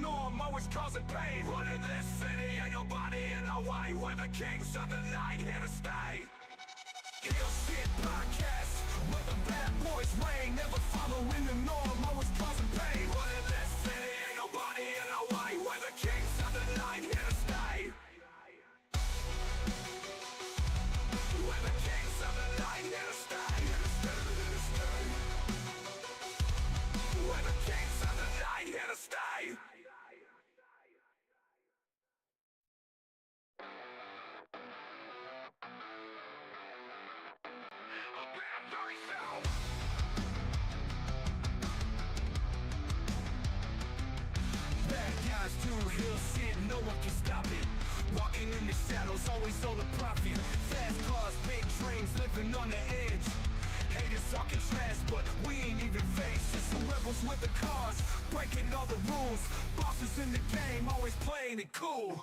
norm, always causing pain. Running this city, ain't nobody in our way. We're the kings of the night, here to stay. Heel Shit Podcast, where the bad boys reign. Never following the norm, always causing pain. Running this city, ain't nobody in our way. We're the kings of the night, here to stay. We're the kings of the night, here to stay. We're the kings of the night, here to stay. Bad guys do real shit, no one can stop it. Walking in the shadows, always on the profit. Fast cars, big dreams, living on the edge. Haters talking trash, but we ain't even faced. Just some rebels with the cars, breaking all the rules. Bosses in the game, always playing it cool.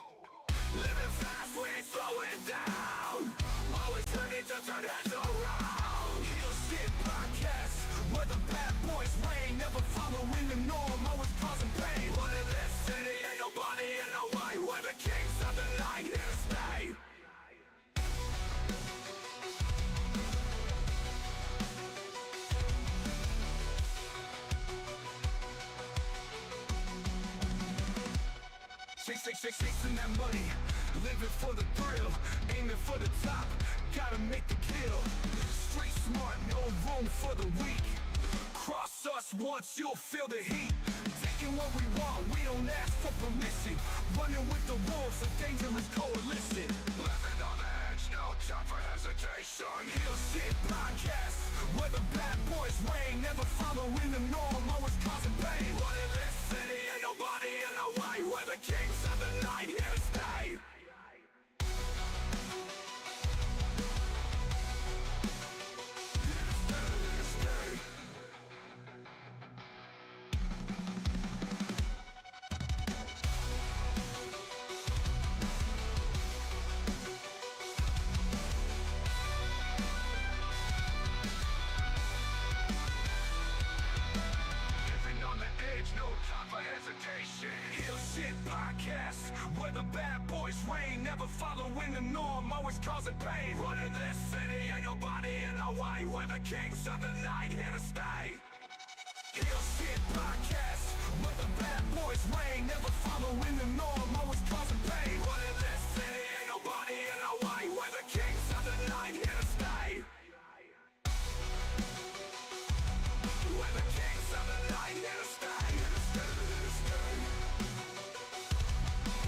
Living fast, we ain't slowing down. Always ready to turn heads around. Heel Shit Podcast, where the bad boys reign. Never following the norm, always causing pain. Running this city, ain't nobody in our way. We're the kings of the night, here to stay. Chasing that money, living for the thrill, aiming for the top, gotta make the kill. Street smart, no room for the weak. Cross us once, you'll feel the heat. Taking what we want, we don't ask for permission. Running with the wolves, a dangerous coalition. Living on the edge, no time for hesitation. Heel Shit Podcast, where the bad boys reign. Never following the norm, always causing pain. Running this city, ain't nobody in our way. We're the kings of the night, here to stay. Living on the edge, no time for hesitation. Heel Shit Podcast, where the bad boys reign. Never following the norm, always causing pain. Running this city, ain't nobody in our way. We're the kings of the night, here to stay. Heel Shit Podcast, where the bad boys reign. Never following the norm, always causing pain. Running this city, ain't nobody in our way. We're the kings of the night, here to stay. We're the kings of the night, here to stay.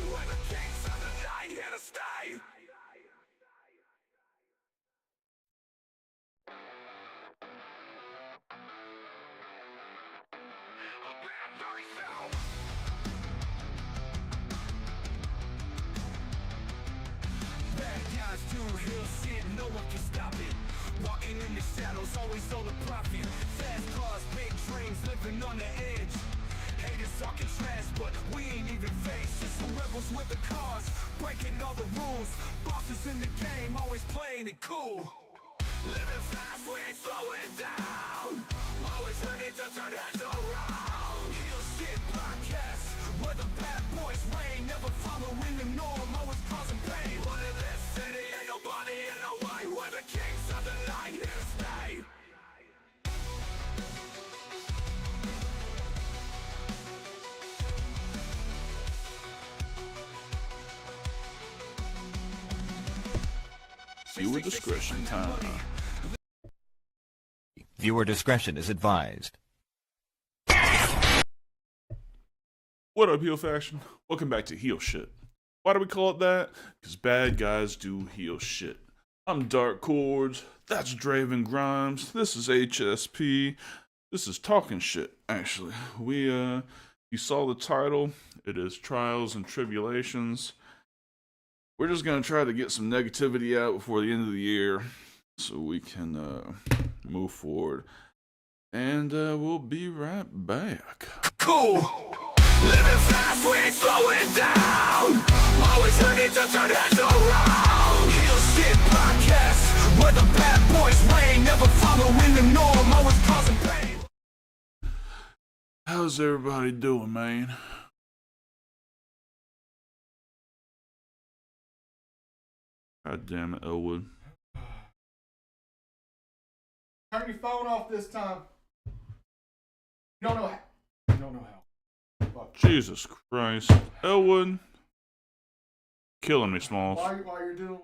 We're the kings of the night, here to stay. Bad guys do real shit, no one can stop it. Walking in the shadows, always on the profit. Fast cars, big dreams, living on the edge. Haters talking trash, but we ain't even faced. Just some rebels with the cars, breaking all the rules. Bosses in the game, always playing it cool. Living fast, we ain't slowing down. Always ready to turn heads around. Heel Shit Podcast, where the bad boys reign. Never following the norm, always causing pain. Running this city, ain't nobody in our way. We're the kings of the night, here to stay. Viewer discretion time. Viewer discretion is advised. What up, Heel Faction? Welcome back to Heel Shit. Why do we call it that? Because bad guys do heel shit. I'm Dark Cordz. That's Draven Grimes. This is HSP. This is Talking Shit, actually. You saw the title. It is Trials and Tribulations. We're just going to try to get some negativity out before the end of the year so we can move forward. And we'll be right back. Cool! Living fast, we ain't slowing down. Always ready to turn heads around. Heel Shit Podcast, where the bad boys reign. Never following the norm, always causing pain. How's everybody doing, man? God damn it, Elwood. Turn your phone off this time. You don't know how. You don't know how. Fuck. Jesus Christ. Elwood. Killing me, Smalls. While you're doing.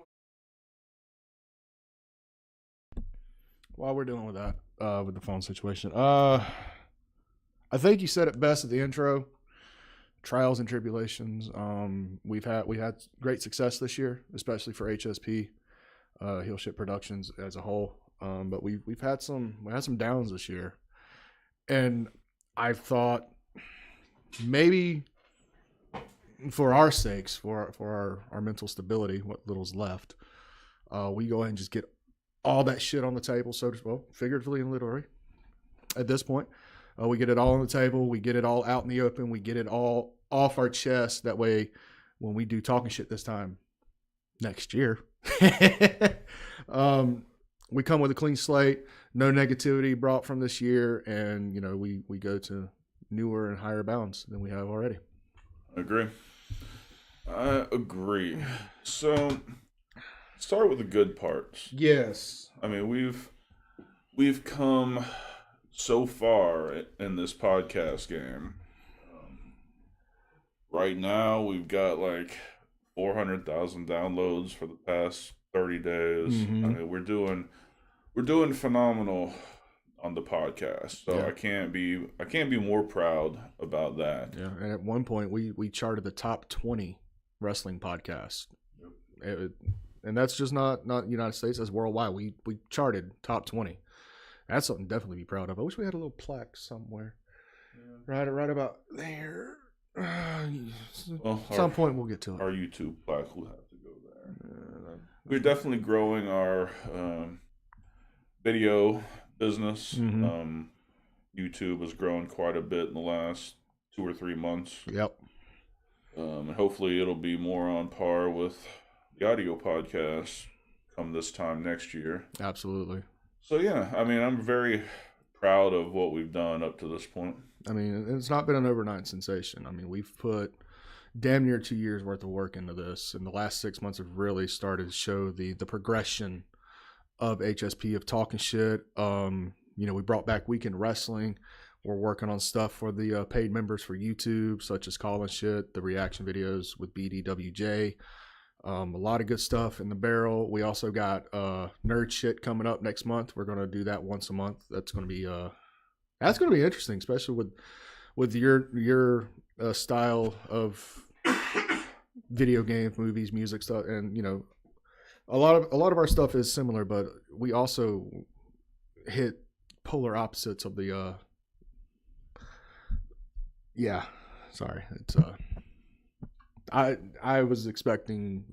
While we're dealing with that, with the phone situation, I think you said it best at the intro. Trials and tribulations. We had great success this year, especially for HSP, Heel Shit Productions as a whole. But we've had some downs this year, and I thought maybe for our sakes, for our mental stability, what little's left, we go ahead and just get all that shit on the table, figuratively and literally. At this point, we get it all on the table. We get it all out in the open. We get it all off our chest. That way, when we do talking shit this time next year, we come with a clean slate, no negativity brought from this year, and we go to newer and higher bounds than we have already. I agree. So, start with the good parts. Yes. I mean, we've come so far in this podcast game. Right now, we've got like 400,000 downloads for the past 30 days. Mm-hmm. I mean, we're doing phenomenal on the podcast. So yeah. I can't be more proud about that. Yeah, and at one point we charted the top 20 wrestling podcasts. Yep. And that's just not United States, that's worldwide. We charted top 20. That's something to definitely be proud of. I wish we had a little plaque somewhere. Yeah. Right about there. Well, at some point we'll get to it. Our YouTube plaque will have to go there. We're definitely growing our video business. Mm-hmm. YouTube has grown quite a bit in the last 2 or 3 months. Yep. And hopefully it'll be more on par with the audio podcast come this time next year. Absolutely. So yeah, I mean, I'm very proud of what we've done up to this point. I mean, it's not been an overnight sensation. I mean, we've put damn near 2 years worth of work into this, and the last 6 months have really started to show the progression of HSP, of talking shit. We brought back Weekend Wrestling. We're working on stuff for the paid members for YouTube, such as Calling Shit, the reaction videos with BDWJ. A lot of good stuff in the barrel. We also got nerd shit coming up next month. We're going to do that once a month. That's going to be interesting, especially with your style of video games, movies, music stuff, and a lot of our stuff is similar, but we also hit polar opposites of the sorry, it's I was expecting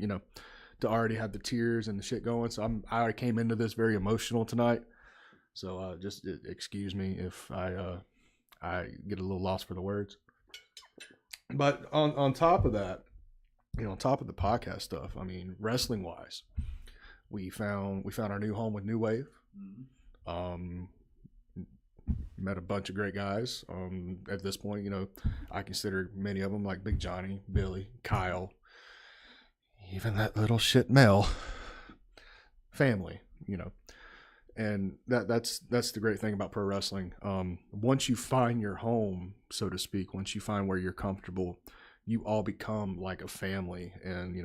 to already have the tears and the shit going, so I already came into this very emotional tonight, so just excuse me if I get a little lost for the words. But on top of that, on top of the podcast stuff, I mean, wrestling wise, we found our new home with New Wave. Met a bunch of great guys. At this point, I consider many of them like Big Johnny, Billy, Kyle, even that little shit Mel family, and that's the great thing about pro wrestling. Once you find your home, so to speak, once you find where you're comfortable, you all become like a family. And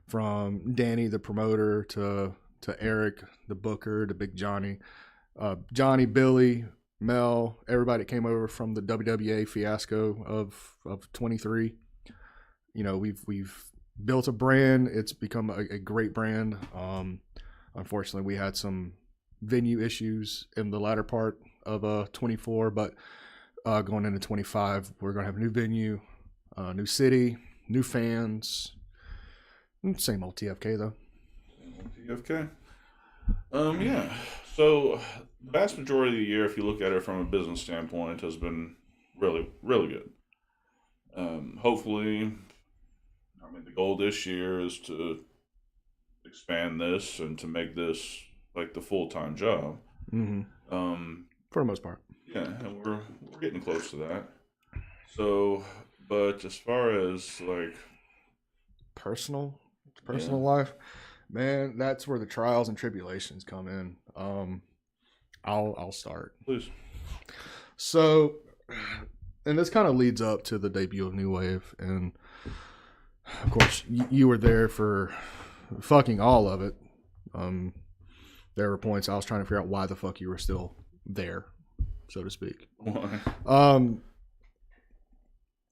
from Danny the promoter to Eric the booker to Big Johnny, Billy, Mel, everybody came over from the WWA fiasco of 23. We've built a brand. It's become a great brand. Unfortunately, we had some venue issues in the latter part of 24, but going into 25, we're going to have a new venue, new city, new fans. Same old TFK though. Same old TFK. Yeah. So the vast majority of the year, if you look at it from a business standpoint, has been really, really good. Hopefully, the goal this year is to expand this and to make this like the full-time job. Mm-hmm. For the most part. Yeah, and we're getting close to that. So, but as far as like personal life, Man, that's where the trials and tribulations come in. I'll start. Please. So, and this kind of leads up to the debut of New Wave, and of course, you were there for fucking all of it. There were points I was trying to figure out why the fuck you were still there, so to speak. Why?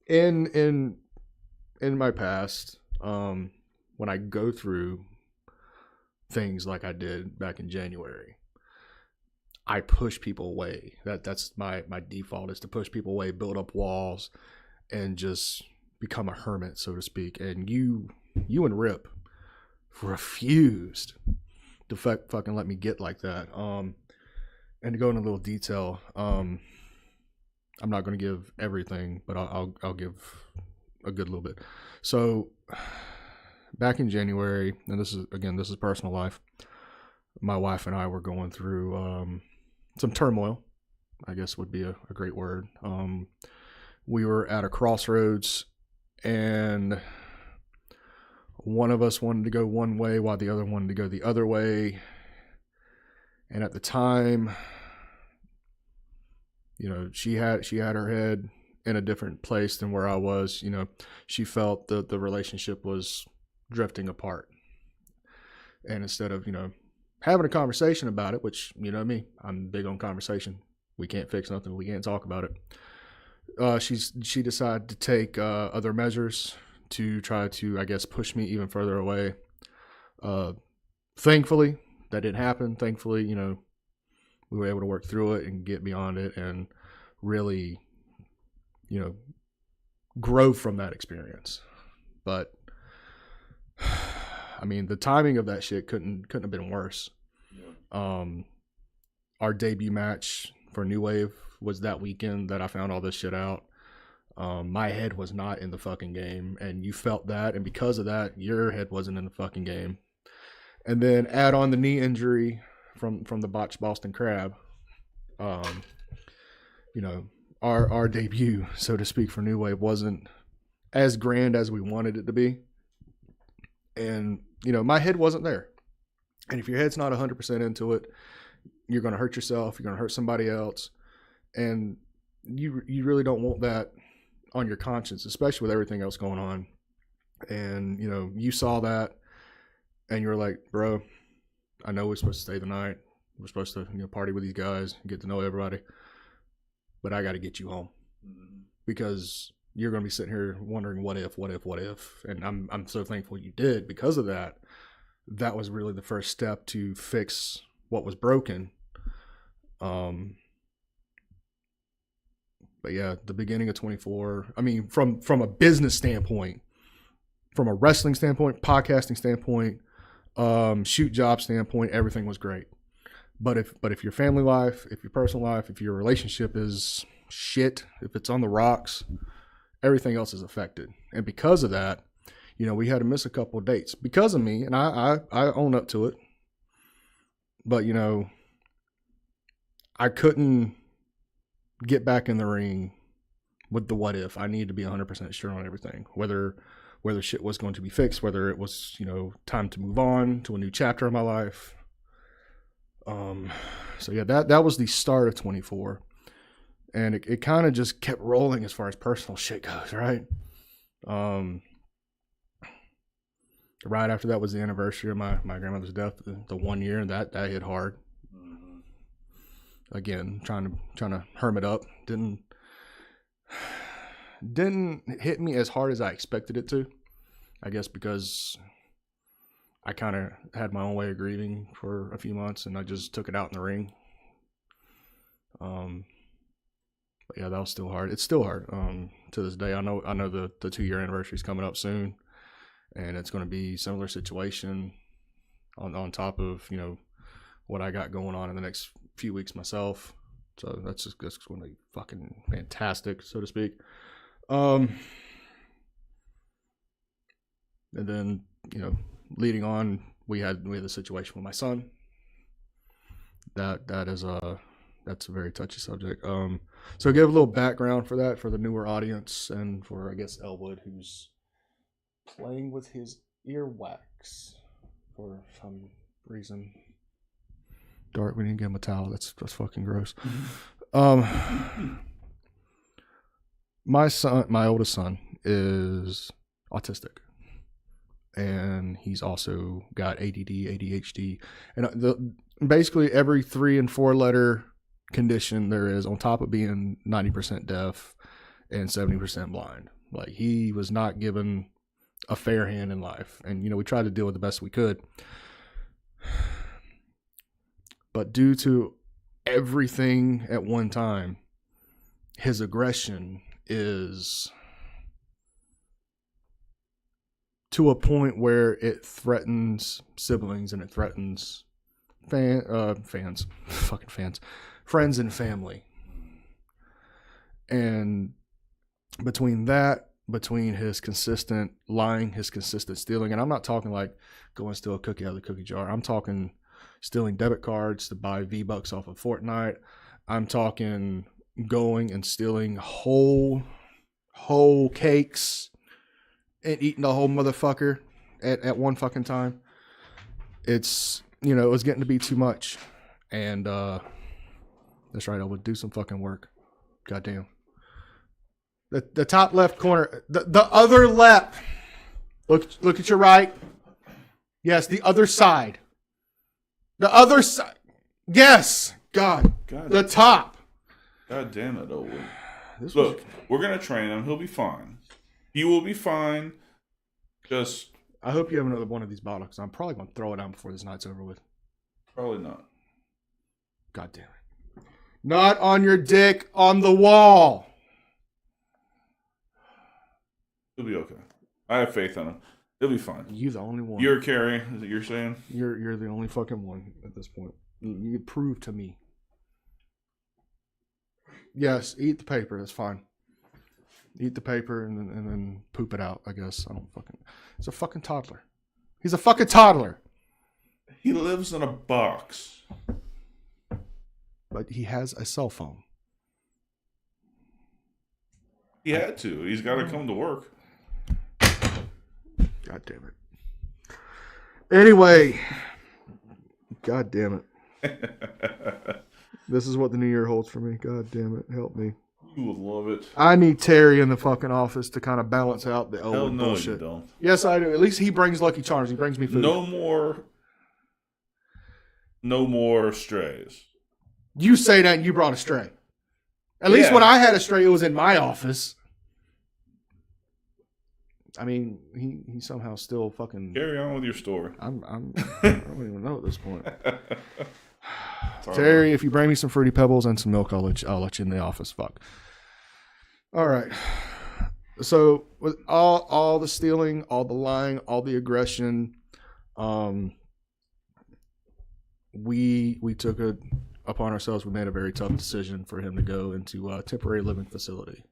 In my past, when I go through things like I did back in January, I push people away. That's my default, is to push people away, build up walls, and just become a hermit, so to speak. And you and Rip refused to fucking let me get like that. And to go into a little detail, I'm not going to give everything, but I'll give a good little bit. So back in January, and this is personal life. My wife and I were going through some turmoil, I guess would be a great word. We were at a crossroads, and one of us wanted to go one way while the other wanted to go the other way. And at the time, you know, she had her head in a different place than where I was. You know, she felt that the relationship was drifting apart. And instead of, you know, having a conversation about it, which, you know me, I'm big on conversation. We can't fix nothing. We can't talk about it. She decided to take other measures to try to, I guess, push me even further away. Thankfully, that didn't happen. Thankfully, you know, we were able to work through it and get beyond it and really, you know, grow from that experience. But I mean, the timing of that shit couldn't have been worse. Yeah. Our debut match for New Wave was that weekend that I found all this shit out. My head was not in the fucking game, and you felt that, and because of that, your head wasn't in the fucking game. And then add on the knee injury from the botched Boston Crab. You know, our debut, so to speak, for New Wave wasn't as grand as we wanted it to be. And, you know, my head wasn't there. And if your head's not 100% into it, you're going to hurt yourself. You're going to hurt somebody else. And you really don't want that on your conscience, especially with everything else going on. And, you know, you saw that and you were like, bro, I know we're supposed to stay the night. We're supposed to, you know, party with these guys, get to know everybody. But I got to get you home because you're going to be sitting here wondering what if. And I'm so thankful you did because of that. That was really the first step to fix what was broken. But yeah, the beginning of 24, I mean, from a business standpoint, from a wrestling standpoint, podcasting standpoint, shoot job standpoint, everything was great. But if your family life, if your personal life, if your relationship is shit, if it's on the rocks, everything else is affected. And because of that, you know, we had to miss a couple of dates because of me, and I own up to it. But, you know, I couldn't get back in the ring with the what if. I needed to be 100% sure on everything, whether shit was going to be fixed, whether it was, you know, time to move on to a new chapter of my life. So yeah, that was the start of 24, and it kind of just kept rolling as far as personal shit goes, right? Right after that was the anniversary of my grandmother's death, the 1 year, and that hit hard. Again, trying to hermit up, didn't hit me as hard as I expected it to. I guess because I kind of had my own way of grieving for a few months, and I just took it out in the ring. But yeah, that was still hard. It's still hard to this day. I know the 2-year anniversary is coming up soon, and it's going to be similar situation on top of, you know, what I got going on in the next few weeks myself. So that's going to be fucking fantastic, so to speak. And then, you know, leading on, we had the situation with my son. That's a very touchy subject. So give a little background for that for the newer audience, and for, I guess, Elwood, who's playing with his earwax for some reason. Dark, we didn't give him a towel. That's fucking gross. My oldest son is autistic, and he's also got ADD, ADHD, and basically every 3 and 4 letter condition there is, on top of being 90% deaf and 70% blind. Like, he was not given a fair hand in life, and we tried to deal with the best we could. But due to everything at one time, his aggression is to a point where it threatens siblings and it threatens friends and family. And between his consistent lying, his consistent stealing, and I'm not talking like go and steal a cookie out of the cookie jar. I'm talking stealing debit cards to buy V-Bucks off of Fortnite. I'm talking going and stealing whole cakes and eating the whole motherfucker at one fucking time. It's, it was getting to be too much. And that's right, I would do some fucking work. Goddamn. The top left corner, the other left. Look at your right. Yes, the other side. The other side. Yes. God. The top. God damn it, Owen. Look, we're going to train him. He'll be fine. He will be fine. Just... I hope you have another one of these bottles, because I'm probably going to throw it out before this night's over with. Probably not. God damn it. Not on your dick, on the wall. He'll be okay. I have faith in him. He'll be fine. You the only one. You're Carrie, is that you're saying? You're the only fucking one at this point. You prove to me. Yes, eat the paper. That's fine. Eat the paper and then poop it out, I guess. He's a fucking toddler. He's a fucking toddler. He lives in a box. But he has a cell phone. He had to. He's got to come to work. God damn it. Anyway. God damn it. This is what the new year holds for me. God damn it. Help me. You would love it. I need Terry in the fucking office to kind of balance out the Elwood bullshit. You don't. Yes, I do. At least he brings Lucky Charms. He brings me food. No more strays. You say that and you brought a stray. At least when I had a stray, it was in my office. I mean, he somehow still fucking... Carry on with your story. I don't even know at this point. Terry, if you bring me some Fruity Pebbles and some milk, I'll let you in the office. Fuck. All right. So with all the stealing, all the lying, all the aggression, we took it upon ourselves. We made a very tough decision for him to go into a temporary living facility,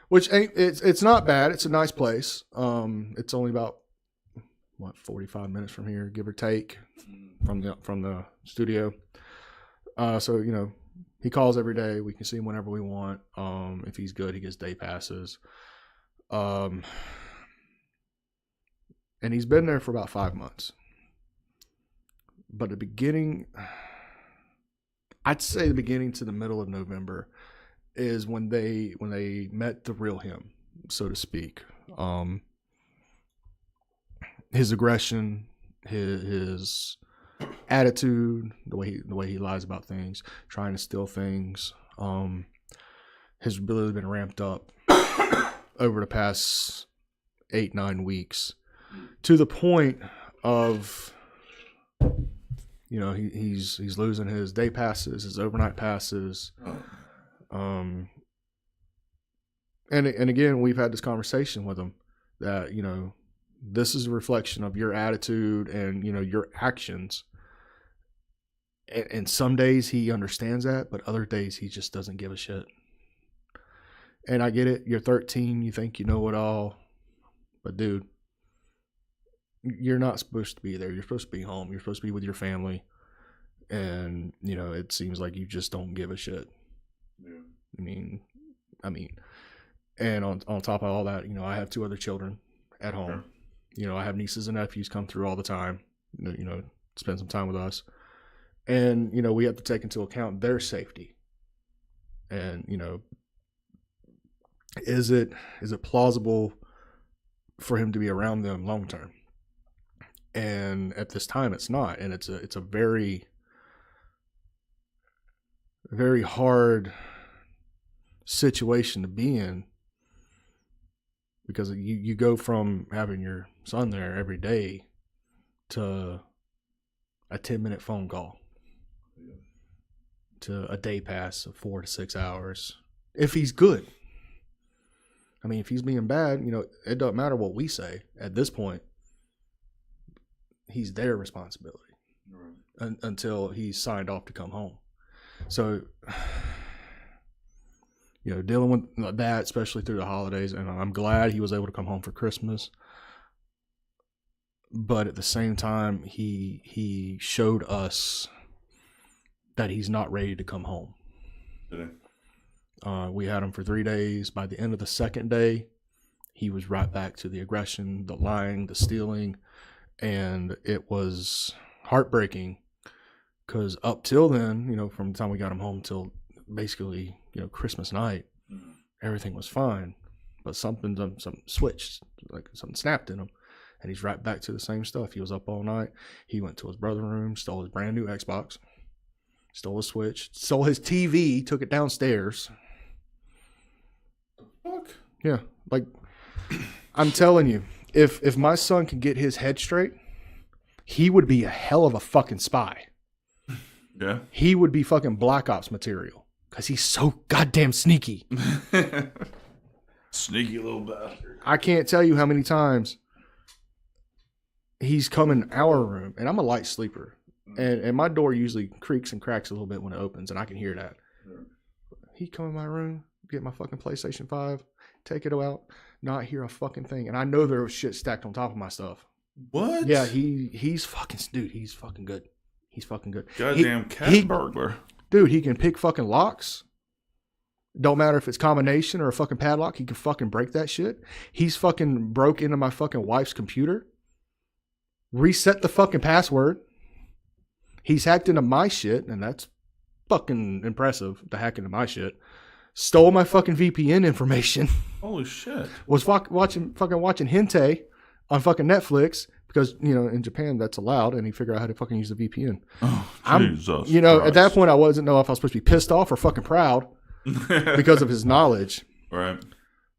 which it's not bad. It's a nice place. It's only about 45 minutes from here, give or take, from the studio. So, he calls every day. We can see him whenever we want. If he's good, he gets day passes. And he's been there for about 5 months. But the beginning, I'd say the beginning to the middle of November is when they met the real him, so to speak. His aggression, his attitude, the way he lies about things, trying to steal things, has really been ramped up over the past 8-9 weeks, to the point of, he's losing his day passes, his overnight passes, and again, we've had this conversation with him that this is a reflection of your attitude and your actions. And some days he understands that, but other days he just doesn't give a shit. And I get it. You're 13. You think you know it all. But dude, you're not supposed to be there. You're supposed to be home. You're supposed to be with your family. And, it seems like you just don't give a shit. Yeah. I mean, and on top of all that, I have 2 other children at home. Sure. I have nieces and nephews come through all the time. spend some time with us. And, we have to take into account their safety. And, is it plausible for him to be around them long term? And at this time, it's not. And it's a very, very hard situation to be in, because you go from having your son there every day to a 10-minute phone call to a day pass of 4 to 6 hours. If he's good. I mean, if he's being bad, it doesn't matter what we say at this point. He's their responsibility until he's signed off to come home. So, dealing with that, especially through the holidays, and I'm glad he was able to come home for Christmas. But at the same time, he showed us that he's not ready to come home. We had him for 3 days. By the end of the second day, he was right back to the aggression, the lying, the stealing, and it was heartbreaking because up till then, from the time we got him home till basically, Christmas night, everything was fine. But something switched, like something snapped in him, and he's right back to the same stuff. He was up all night. He went to his brother's room, stole his brand new Xbox, stole his Switch, stole his TV, took it downstairs. Fuck. Yeah, like I'm telling you, if my son could get his head straight, he would be a hell of a fucking spy. Yeah. He would be fucking Black Ops material because he's so goddamn sneaky. Sneaky little bastard. I can't tell you how many times he's come in our room, and I'm a light sleeper, and my door usually creaks and cracks a little bit when it opens, and I can hear that. Sure. He'd come in my room, get my fucking PlayStation 5, take it out, not hear a fucking thing, and I know there was shit stacked on top of my stuff. What? Yeah, he's fucking, dude, he's fucking good. He's fucking good. Goddamn cat burglar. Dude, he can pick fucking locks. Don't matter if it's combination or a fucking padlock, he can fucking break that shit. He's fucking broke into my fucking wife's computer, reset the fucking password. He's hacked into my shit, and that's fucking impressive to hack into my shit. Stole my fucking VPN information. Holy shit. Was watching hentai on fucking Netflix because, in Japan that's allowed, and he figured out how to fucking use the VPN. Oh, Jesus. At that point I wasn't know if I was supposed to be pissed off or fucking proud because of his knowledge. Right.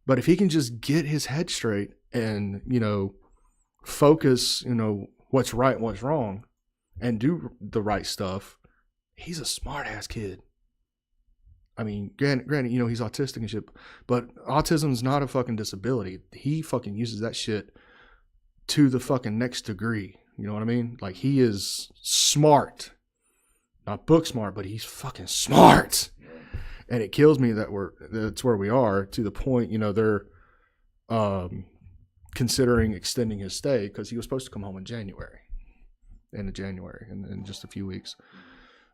But if he can just get his head straight and, focus, what's right and what's wrong and do the right stuff, he's a smart ass kid. I mean, granted, he's autistic and shit, but autism is not a fucking disability. He fucking uses that shit to the fucking next degree. You know what I mean? Like, he is smart. Not book smart, but he's fucking smart. And it kills me that that's where we are, to the point, they're considering extending his stay because he was supposed to come home in end of January, in just a few weeks.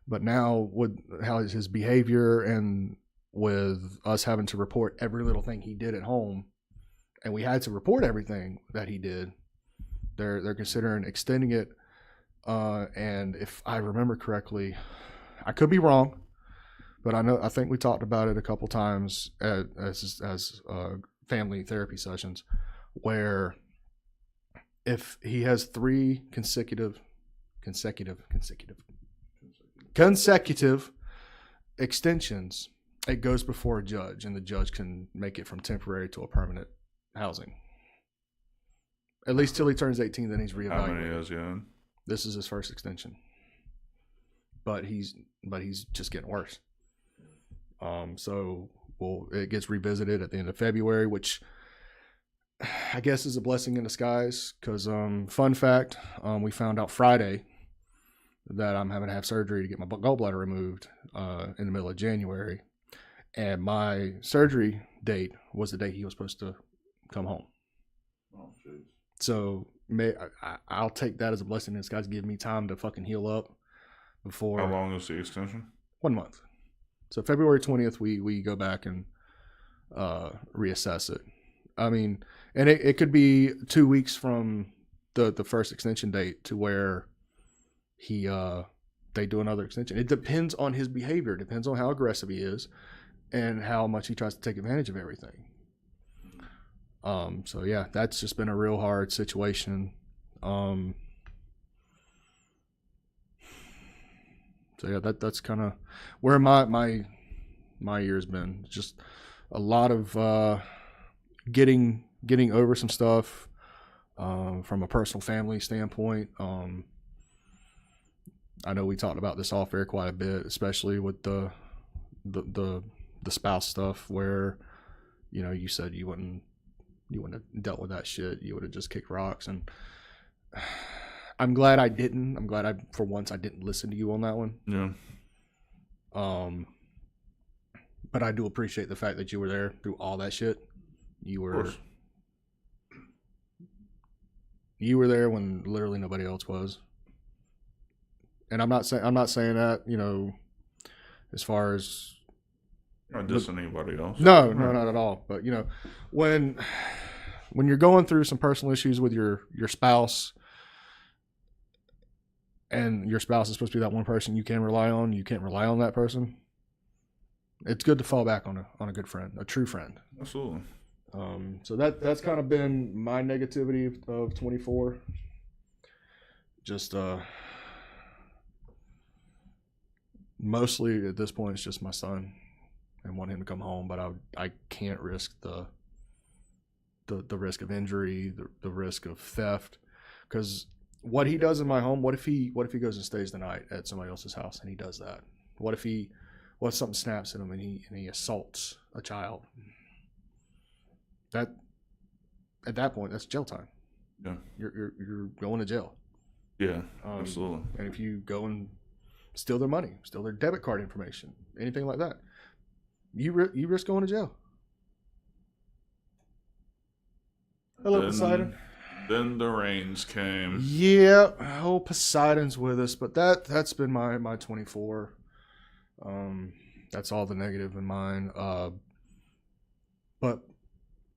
But now with how his behavior and with us having to report every little thing he did at home, and we had to report everything that he did, they're considering extending it. And if I remember correctly, I could be wrong, but I think we talked about it a couple times as family therapy sessions, where if he has 3 consecutive extensions, it goes before a judge, and the judge can make it from temporary to a permanent housing. At least till he turns 18, then he's reevaluated. How many years, yeah? This is his first extension, but he's just getting worse. So it gets revisited at the end of February, which I guess is a blessing in disguise. Because fun fact, we found out Friday that I'm having to have surgery to get my gallbladder removed in the middle of January, and my surgery date was the day he was supposed to come home. Oh, jeez. So I'll take that as a blessing in disguise. Give me time to fucking heal up before. How long is the extension? 1 month. So February 20th, we go back and reassess it. I mean, and it could be 2 weeks from the first extension date to where they do another extension. It depends on his behavior. It depends on how aggressive he is and how much he tries to take advantage of everything. So yeah, that's just been a real hard situation. So yeah, that's kind of where my year's been. Just a lot of getting over some stuff from a personal family standpoint. I know we talked about this off air quite a bit, especially with the spouse stuff, where you said you wouldn't have dealt with that shit. You would have just kicked rocks, and I'm glad I didn't. I'm glad for once I didn't listen to you on that one. Yeah. But I do appreciate the fact that you were there through all that shit. You were there when literally nobody else was. And I'm not saying that, as far as Not dissing anybody else. No, not at all. But when you're going through some personal issues with your spouse, and your spouse is supposed to be that one person you can rely on, you can't rely on that person. It's good to fall back on a good friend, a true friend. Absolutely. So that's kind of been my negativity of 24. Just mostly at this point it's just my son, and want him to come home, but I can't risk the risk of injury, the risk of theft, because what he does in my home, what if he goes and stays the night at somebody else's house and he does that? What if something snaps at him and he assaults a child? That at that point, that's jail time. Yeah. You're going to jail. Yeah, absolutely. And if you go and steal their money, steal their debit card information, anything like that, you risk going to jail. Hello, Poseidon. Then the rains came. Yeah, Poseidon's with us, but that's been my 24. That's all the negative in mine.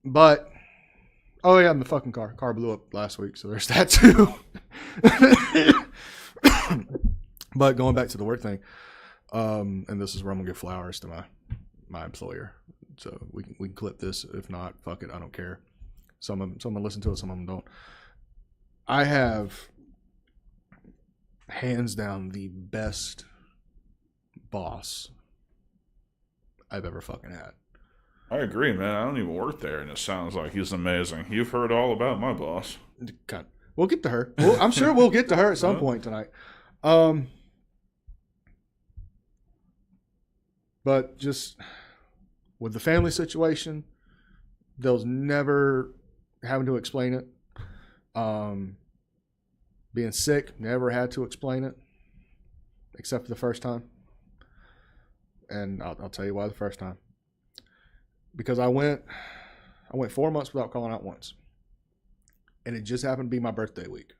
But oh yeah, the fucking car blew up last week, so there's that too. But going back to the work thing, and this is where I'm gonna give flowers to my employer. So we can clip this. If not, fuck it, I don't care. Some of them listen to it, some of them don't. I have hands down the best boss I've ever fucking had. I agree, man. I don't even work there, and it sounds like he's amazing. You've heard all about my boss. God, we'll get to her. I'm sure we'll get to her at some point tonight. But just with the family situation, there was never having to explain it. Being sick, never had to explain it, except for the first time. And I'll tell you why the first time. Because I went 4 months without calling out once. And it just happened to be my birthday week.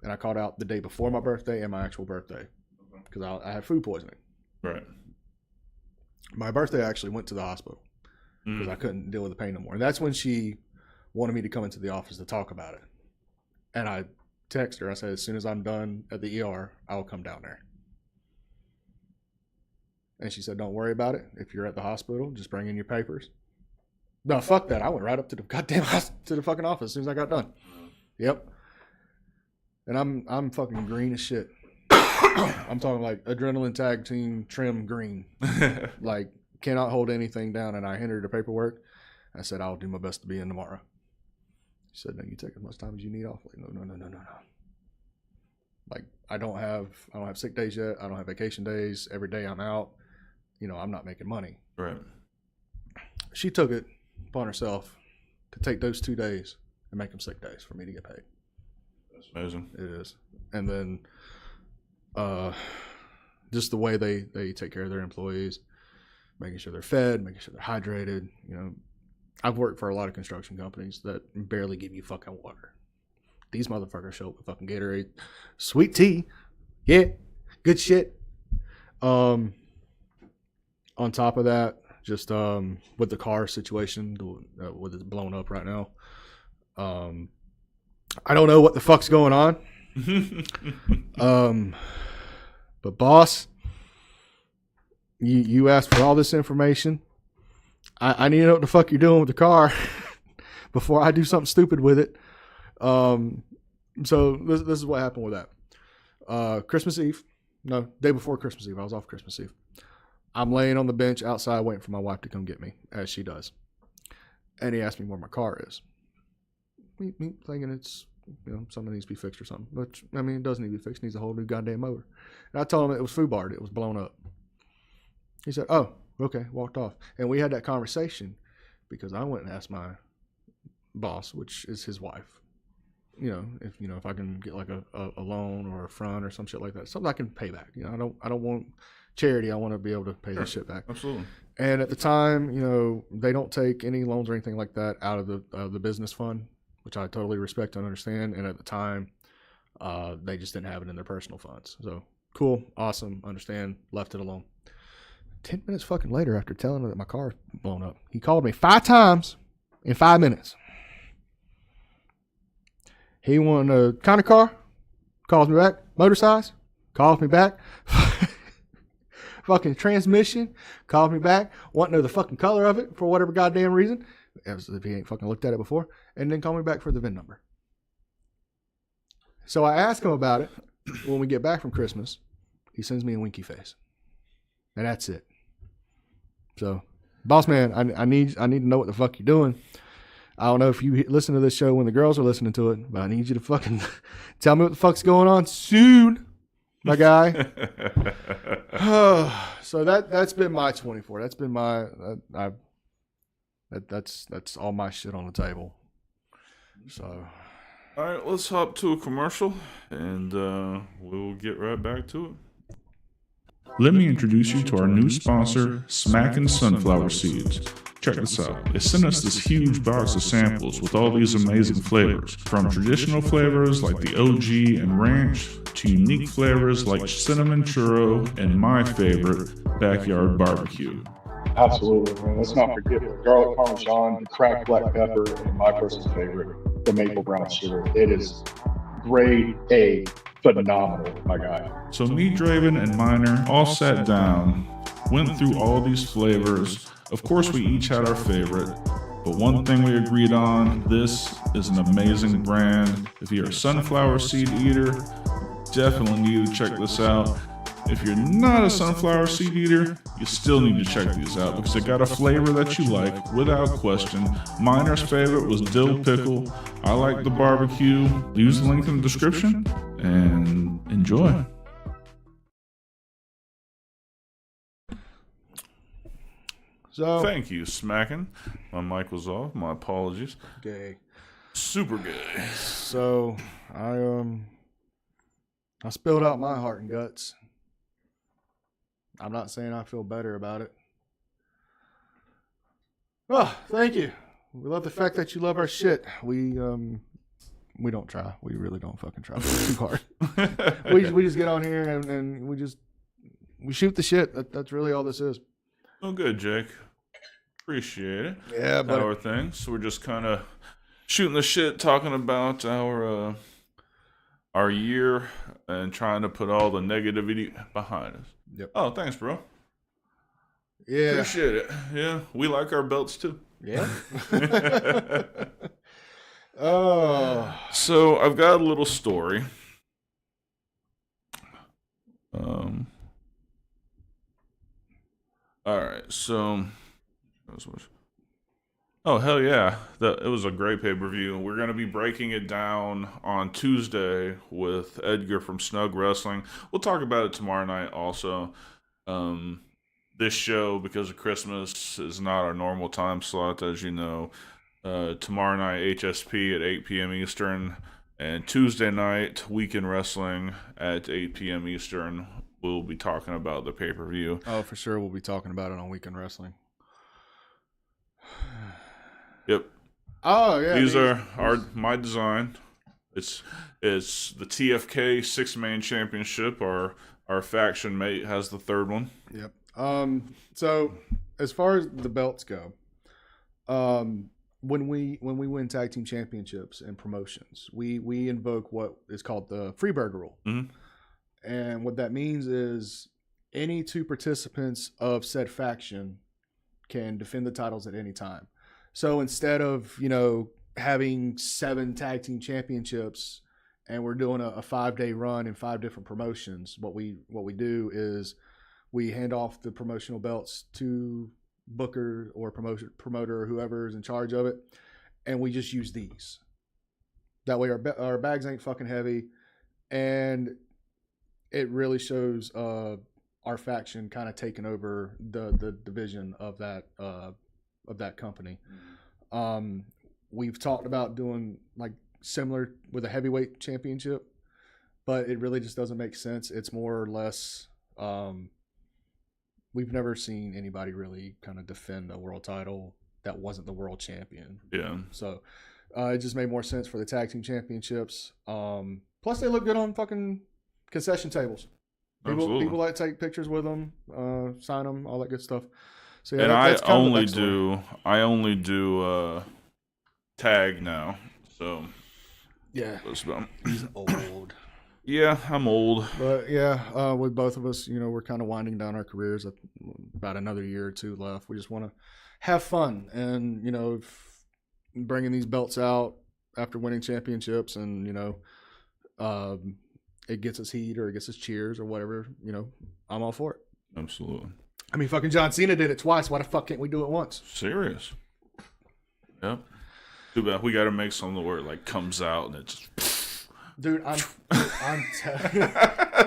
And I called out the day before my birthday and my actual birthday. Because I had food poisoning. Right. My birthday, I actually went to the hospital. Because I couldn't deal with the pain no more. And that's when she wanted me to come into the office to talk about it. And I texted her. I said, as soon as I'm done at the ER, I'll come down there. And she said, don't worry about it. If you're at the hospital, just bring in your papers. No, fuck that. I went right up to the goddamn to the fucking office as soon as I got done. Yep. And I'm fucking green as shit. I'm talking like adrenaline tag team trim green. Like, cannot hold anything down. And I handed her the paperwork. I said, I'll do my best to be in tomorrow. She said, no, you take as much time as you need off. Like, no. Like, I don't have sick days yet. I don't have vacation days. Every day I'm out. I'm not making money. Right. She took it upon herself to take those 2 days and make them sick days for me to get paid. That's amazing. It is. And then just the way they take care of their employees, making sure they're fed, making sure they're hydrated. I've worked for a lot of construction companies that barely give you fucking water. These motherfuckers show up with fucking Gatorade, sweet tea. Yeah, good shit. On top of that, just with the car situation, with it blown up right now, I don't know what the fuck's going on. But boss, you asked for all this information. I need to know what the fuck you're doing with the car before I do something stupid with it. So this is what happened with that. Christmas Eve, no, day before Christmas Eve. I was off Christmas Eve. I'm laying on the bench outside waiting for my wife to come get me, as she does. And he asked me where my car is. Me thinking it's, something needs to be fixed or something. But, I mean, it doesn't need to be fixed. It needs a whole new goddamn motor. And I told him it was foobarred. It was blown up. He said, oh, okay, walked off. And we had that conversation because I went and asked my boss, which is his wife, if I can get like a loan or a front or some shit like that, something I can pay back. I don't want charity. I want to be able to pay this shit back. Absolutely. And at the time, they don't take any loans or anything like that out of the business fund, which I totally respect and understand. And at the time, they just didn't have it in their personal funds. So cool, awesome, understand, left it alone. 10 minutes fucking later, after telling her that my car blown up, he called me 5 times in 5 minutes. He wanted a kind of car, calls me back, motor size, calls me back, fucking transmission, calls me back, wanting to know the fucking color of it for whatever goddamn reason, as if he ain't fucking looked at it before, and then call me back for the VIN number. So I ask him about it when we get back from Christmas. He sends me a winky face, and that's it. So, boss man, I need to know what the fuck you're doing. I don't know if you listen to this show when the girls are listening to it, but I need you to fucking tell me what the fuck's going on soon, my guy. So that's been my 24. That's been my that's all my shit on the table. So, all right, let's hop to a commercial, and we'll get right back to it. Let me introduce you to our new sponsor, Smackin' Sunflower Seeds. Check this out. They sent us this huge box of samples with all these amazing flavors, from traditional flavors like the OG and ranch, to unique flavors like cinnamon churro and my favorite, backyard barbecue. Absolutely, man. Let's not forget the garlic parmesan, the cracked black pepper, and my personal favorite, the maple brown sugar. It is grade A, phenomenal, my guy. So me, Draven, and Miner all sat down, went through all these flavors. Of course, we each had our favorite, but one thing we agreed on, this is an amazing brand. If you're a sunflower seed eater, definitely need to check this out. If you're not a sunflower seed eater, you still need to check these out because they got a flavor that you like, without question. Miner's favorite was dill pickle. I like the barbecue. Use the link in the description and enjoy. So thank you, Smackin'. My mic was off. My apologies. gay. Super gay. So I spilled out my heart and guts. I'm not saying I feel better about it. Oh, thank you. We love the fact that you love our shit. We don't try. We really don't fucking try too hard. we just get on here and we shoot the shit. That's really all this is. Oh, good, Jake. Appreciate it. Yeah, but Our thing. So we're just kind of shooting the shit, talking about our year and trying to put all the negativity behind us. Yep. Oh, thanks, bro. Yeah. Appreciate it. Yeah, we like our belts too. Yeah. Oh. So I've got a little story. All right, so oh hell yeah, it was a great pay-per-view. We're gonna be breaking it down on Tuesday with Edgar from Snug Wrestling. We'll talk about it tomorrow night also. This show, because of Christmas, is not our normal time slot, as you know. Tomorrow night, HSP at 8 p.m. Eastern, and Tuesday night, Weekend Wrestling at 8 p.m. Eastern. We'll be talking about the pay-per-view. Oh, for sure, we'll be talking about it on Weekend Wrestling. Yep. Oh yeah. These are my design. It's the TFK 6-man championship. Our faction mate has the third one. Yep. So as far as the belts go, when we win tag team championships and promotions, we invoke what is called the Freeburg rule. Mhm. And what that means is any two participants of said faction can defend the titles at any time. So instead of, having 7 tag team championships and we're doing a 5-day run in 5 different promotions, what we do is we hand off the promotional belts to booker or promoter or whoever is in charge of it, and we just use these. That way our bags ain't fucking heavy, and it really shows our faction kind of taking over the division of that company. We've talked about doing like similar with a heavyweight championship, but it really just doesn't make sense. It's more or less we've never seen anybody really kind of defend a world title that wasn't the world champion. Yeah. So it just made more sense for the tag team championships. Plus, they look good on fucking concession tables. People that take pictures with them, sign them, all that good stuff. So yeah, and that's I kind only do tag now. So yeah, he's old. Yeah, I'm old. But yeah, with both of us, we're kind of winding down our careers. About another year or 2 left. We just want to have fun, and bringing these belts out after winning championships, and it gets us heat or it gets us cheers or whatever. I'm all for it. Absolutely. I mean, fucking John Cena did it twice. Why the fuck can't we do it once? Serious. Yep. Too bad we got to make something where it like comes out and it just. Dude, I'm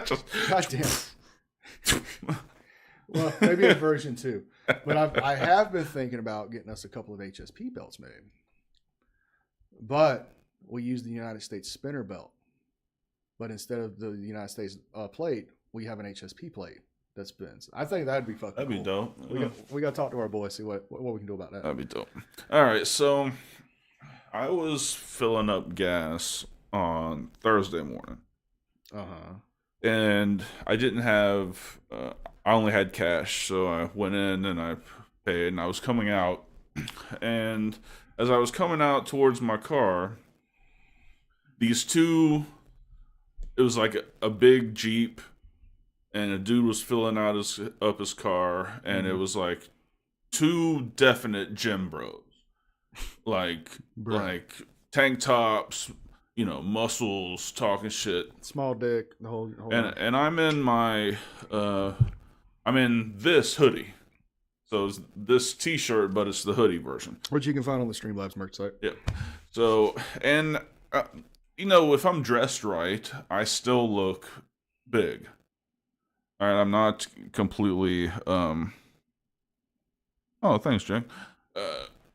just. Goddamn. Well, maybe a version 2, but I have been thinking about getting us a couple of HSP belts made, but we use the United States spinner belt, but instead of the United States plate, we have an HSP plate that spins. I think that'd be fucking. That'd be cool. dope. We got to talk to our boys, see what we can do about that. That'd be dope. All right, so I was filling up gas on Thursday morning. And I didn't have. I only had cash, so I went in and I paid, and I was coming out, and as I was coming out towards my car, these two. It was like a big Jeep, and a dude was filling out up his car, and it was like 2 definite gym bros, like tank tops, muscles, talking shit, small dick, the whole and I'm in my I'm in this hoodie, so it's this T-shirt, but it's the hoodie version, which you can find on the Streamlabs merch site. Yep. So and. If I'm dressed right, I still look big. All right, I'm not completely. Oh, thanks, Jake.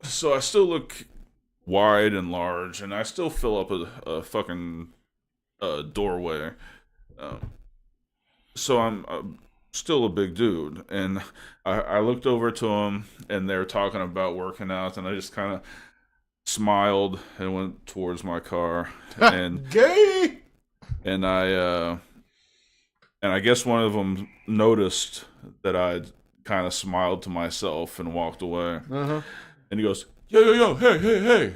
So I still look wide and large, and I still fill up a fucking doorway. So I'm still a big dude, and I looked over to him, and they were talking about working out, and I just kind of smiled and went towards my car, and gay. And I guess one of them noticed that I'd kind of smiled to myself and walked away. And he goes, yo, hey.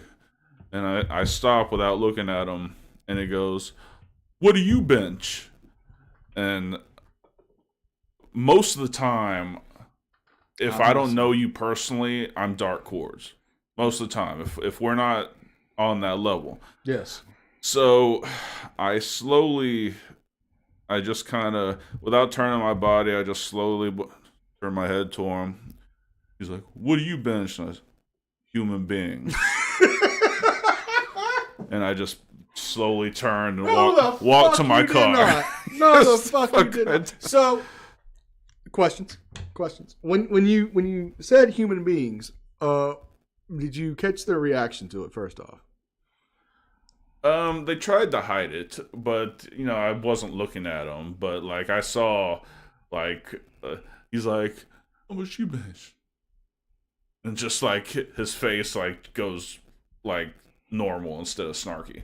And I stop without looking at him, and he goes, what do you bench? And most of the time, if I don't know you personally, I'm Dark Cordz. Most of the time, if we're not on that level. Yes. So I just kind of, without turning my body, I just slowly turn my head to him. He's like, what do you bench? And I said, human beings. And I just slowly turned and walked to my car. No, the fuck you did not. So, questions. When you said human beings, did you catch their reaction to it first off? They tried to hide it, but I wasn't looking at them. But like I saw, he's like, "How much you bench?" And just like his face like goes like normal instead of snarky.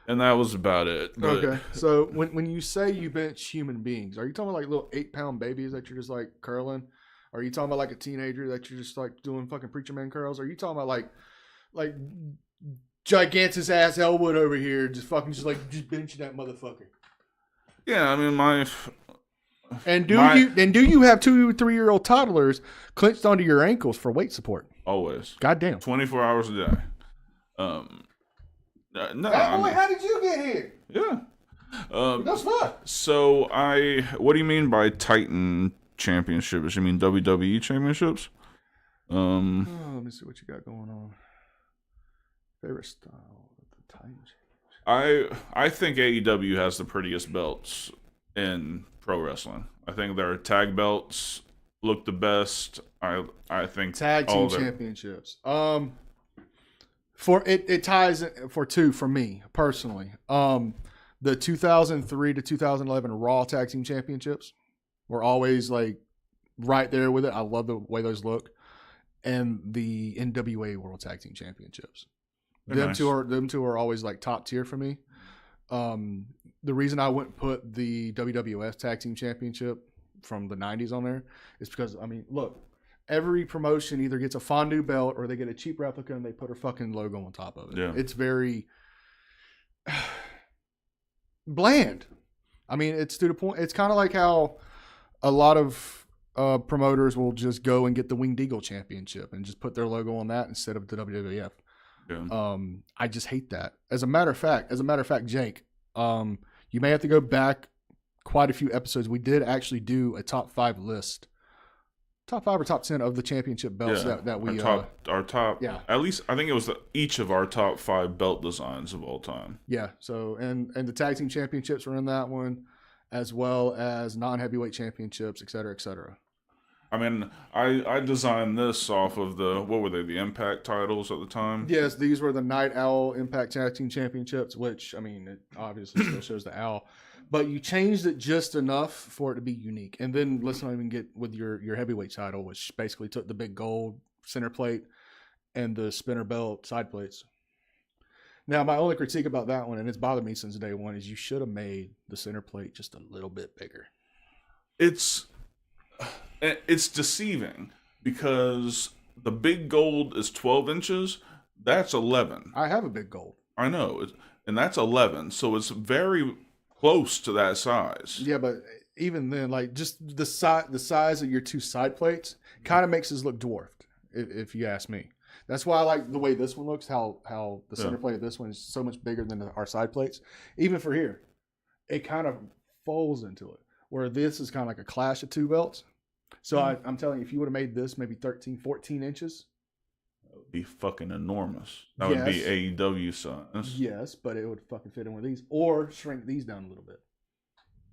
And that was about it. But... Okay, so when you say you bench human beings, are you talking about like little 8-pound babies that you're just like curling? Are you talking about like a teenager that you're just like doing fucking preacher man curls? Are you talking about like gigantic ass Elwood over here, just benching that motherfucker. Yeah, I mean And do you have 2-3-year-old toddlers clinched onto your ankles for weight support? always Goddamn. 24 hours a day. No, How did you get here? yeah. That's fun. So what do you mean by Titan championships? You mean WWE championships? Let me see what you got going on. Favorite style of the Titans. I think AEW has the prettiest belts in pro wrestling. I think their tag belts look the best. I think Tag team championships. For it ties for two for me personally. The 2003 to 2011 Raw Tag Team Championships were always like right there with it. I love the way those look. And the NWA World Tag Team Championships. Them two are always like top tier for me. The reason I wouldn't put the WWF Tag Team Championship from the 90s on there is because, I mean, look, every promotion either gets a fondue belt or they get a cheap replica and they put a fucking logo on top of it. Yeah. It's very bland. I mean, it's to the point. It's kind of like how a lot of promoters will just go and get the Winged Eagle Championship and just put their logo on that instead of the WWF. Yeah. I just hate that. As a matter of fact, Jake, you may have to go back quite a few episodes. We did actually do a top 5 list. Top 5 or top 10 of the championship belts that we our top yeah. At least I think it was each of our top 5 belt designs of all time. Yeah. So and the tag team championships were in that one, as well as non-heavyweight championships, et cetera, et cetera. I mean, I designed this off of what were they, the Impact titles at the time? Yes, these were the Night Owl Impact Tag Team Championships, which, I mean, it obviously still shows the owl. But you changed it just enough for it to be unique. And then let's not even get with your heavyweight title, which basically took the big gold center plate and the spinner belt side plates. Now, my only critique about that one, and it's bothered me since day one, is you should have made the center plate just a little bit bigger. It's deceiving because the big gold is 12 inches. That's 11. I have a big gold. I know. And that's 11. So it's very close to that size. Yeah, but even then, like just the size of your two side plates kind of makes us look dwarfed, if you ask me. That's why I like the way this one looks, how the center plate of this one is so much bigger than our side plates. Even for here, it kind of folds into it, where this is kind of like a clash of two belts. So I'm telling you, if you would have made this maybe 13, 14 inches. That would be fucking enormous. That would be AEW size. Yes, but it would fucking fit in with these. Or shrink these down a little bit.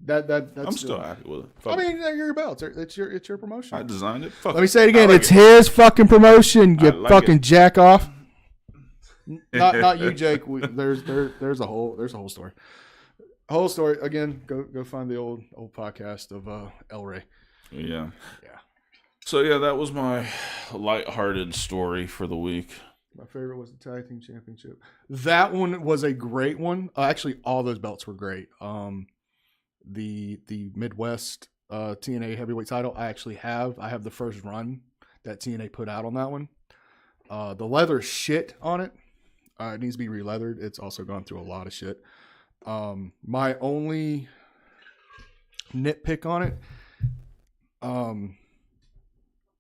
That's I'm still happy with it. I mean, they're your belts. It's your promotion. I designed it. Let me say it again. It's his fucking promotion, you fucking jack off. Not you, Jake. There's a whole story. Whole story. Again, go find the old podcast of El Rey. Yeah. So yeah, that was my lighthearted story for the week. My favorite was the Tag Team Championship. That one was a great one. Actually, all those belts were great. The Midwest TNA heavyweight title, I have the first run that TNA put out on that one. The leather shit on it. It needs to be re-leathered. It's also gone through a lot of shit. My only nitpick on it,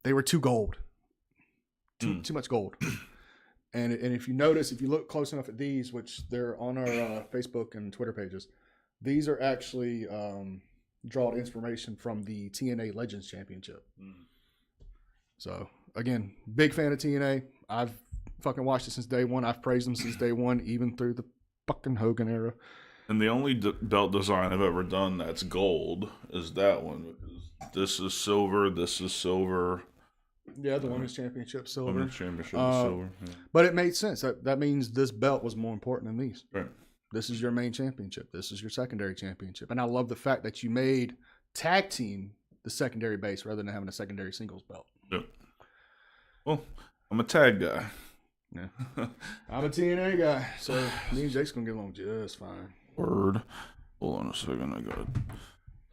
they were too gold. Too much gold. And if you notice, if you look close enough at these, which they're on our Facebook and Twitter pages, these are actually drawn inspiration from the TNA Legends Championship. So, again, big fan of TNA. I've fucking watched it since day one. I've praised them since day one, even through the fucking Hogan era. And the only belt design I've ever done that's gold is that one. This is silver. This is silver. Yeah, the Women's Championship silver. Women's Championship silver. Yeah. But it made sense. That means this belt was more important than these. Right. This is your main championship. This is your secondary championship. And I love the fact that you made tag team the secondary base rather than having a secondary singles belt. Yep. Well, I'm a tag guy. Yeah. I'm a TNA guy. So me and Jake's going to get along just fine. Word. Hold on a second. I got it.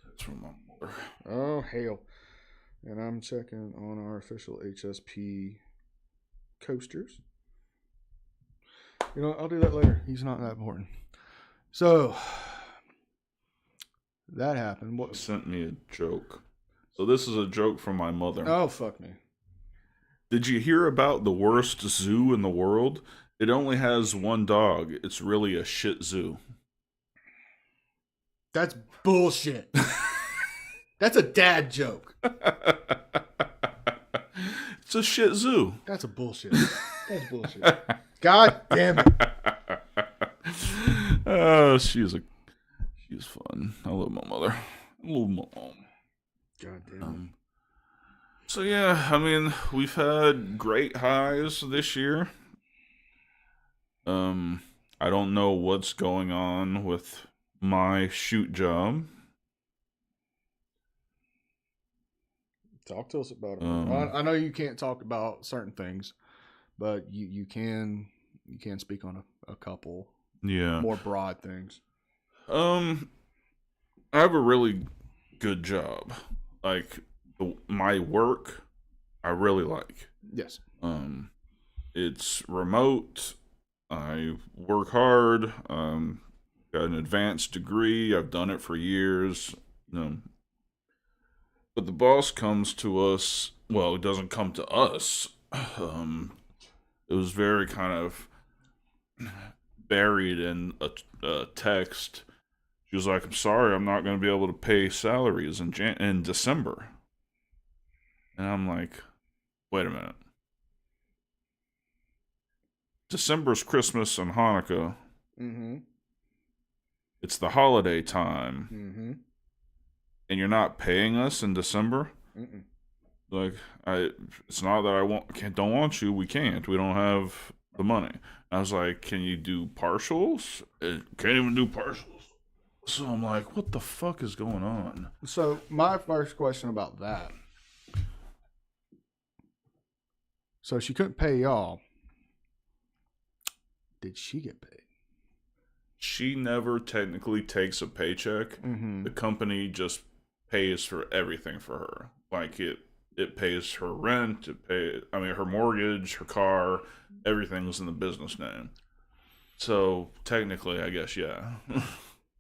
That's from my mother. Oh, hell. And I'm checking on our official HSP coasters. You know, I'll do that later. He's not that important. So that happened. What Sent me a joke. So this is a joke from my mother. Oh, fuck me. Did you hear about the worst zoo in the world? It only has one dog. It's really a shit zoo. That's bullshit. That's a dad joke. It's a shit zoo. That's a bullshit. That's bullshit. God damn it. Oh, she's fun. I love my mother. I love my mom. God damn it. So yeah, I mean, we've had great highs this year. I don't know what's going on with my shoot job. Talk to us about it. I know you can't talk about certain things, but you can speak on a couple more broad things. I have a really good job. Like my work, I really like. Yes. It's remote. I work hard. Got an advanced degree. I've done it for years. But the boss comes to us. Well, it doesn't come to us. It was very kind of buried in a text. She was like, "I'm sorry, I'm not going to be able to pay salaries in December." And I'm like, "Wait a minute. December's Christmas and Hanukkah. Mm-hmm. It's the holiday time. Mm-hmm. And you're not paying us in December?" Mm-mm. Like, it's not that I don't want you. We can't. We don't have the money. I was like, "Can you do partials?" It can't even do partials. So I'm like, what the fuck is going on? So my first question about that. So she couldn't pay y'all. Did she get paid? She never technically takes a paycheck. Mm-hmm. The company just pays for everything for her. Like it pays her rent, her mortgage, her car, everything's in the business name. So technically, I guess, yeah,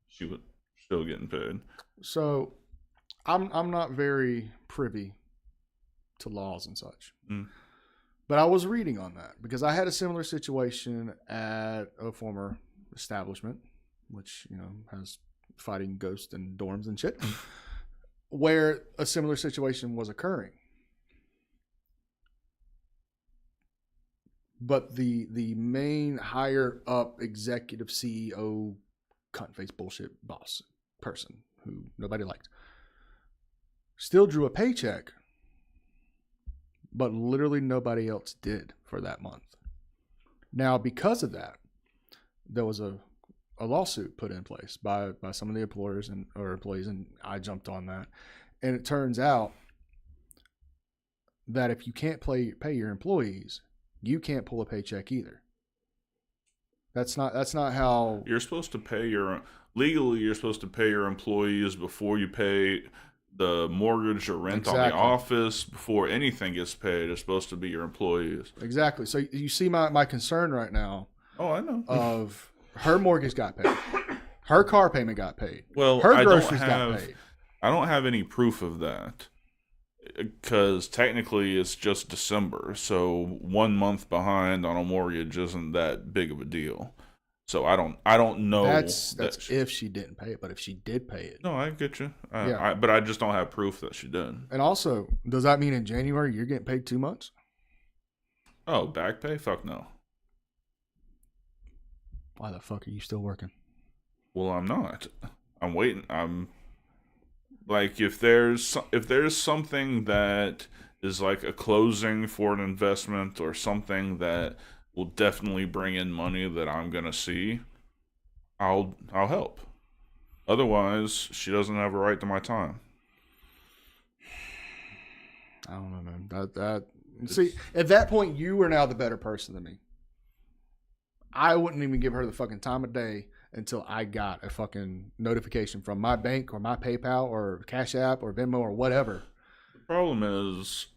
she was still getting paid. So I'm not very privy to laws and such. Mm. But I was reading on that because I had a similar situation at a former establishment, which, has fighting ghosts and dorms and shit, where a similar situation was occurring. But the main higher up executive CEO cunt face bullshit boss person who nobody liked still drew a paycheck, but literally nobody else did for that month. Now, because of that, there was a lawsuit put in place by some of the employers or employees, and I jumped on that. And it turns out that if you can't pay your employees, you can't pull a paycheck either. That's not how You're supposed to pay legally you're supposed to pay your employees before you pay the mortgage or rent on the office. Before anything gets paid, it's supposed to be your employees. Exactly. So you see my concern right now. Oh, I know. Of her mortgage got paid. Her car payment got paid. Well, her groceries got paid. I don't have any proof of that. Because technically it's just December, so 1 month behind on a mortgage isn't that big of a deal. So I don't know. That's if she didn't pay it, but if she did pay it, no, I get you. Yeah. But I just don't have proof that she did. And also, does that mean in January you're getting paid 2 months? Oh, back pay? Fuck no. Why the fuck are you still working? Well, I'm not. I'm waiting. I'm like, if there's something that is like a closing for an investment or something that will definitely bring in money that I'm gonna see, I'll help. Otherwise, she doesn't have a right to my time. I don't know, man. See, at that point, you are now the better person than me. I wouldn't even give her the fucking time of day until I got a fucking notification from my bank or my PayPal or Cash App or Venmo or whatever. The problem is,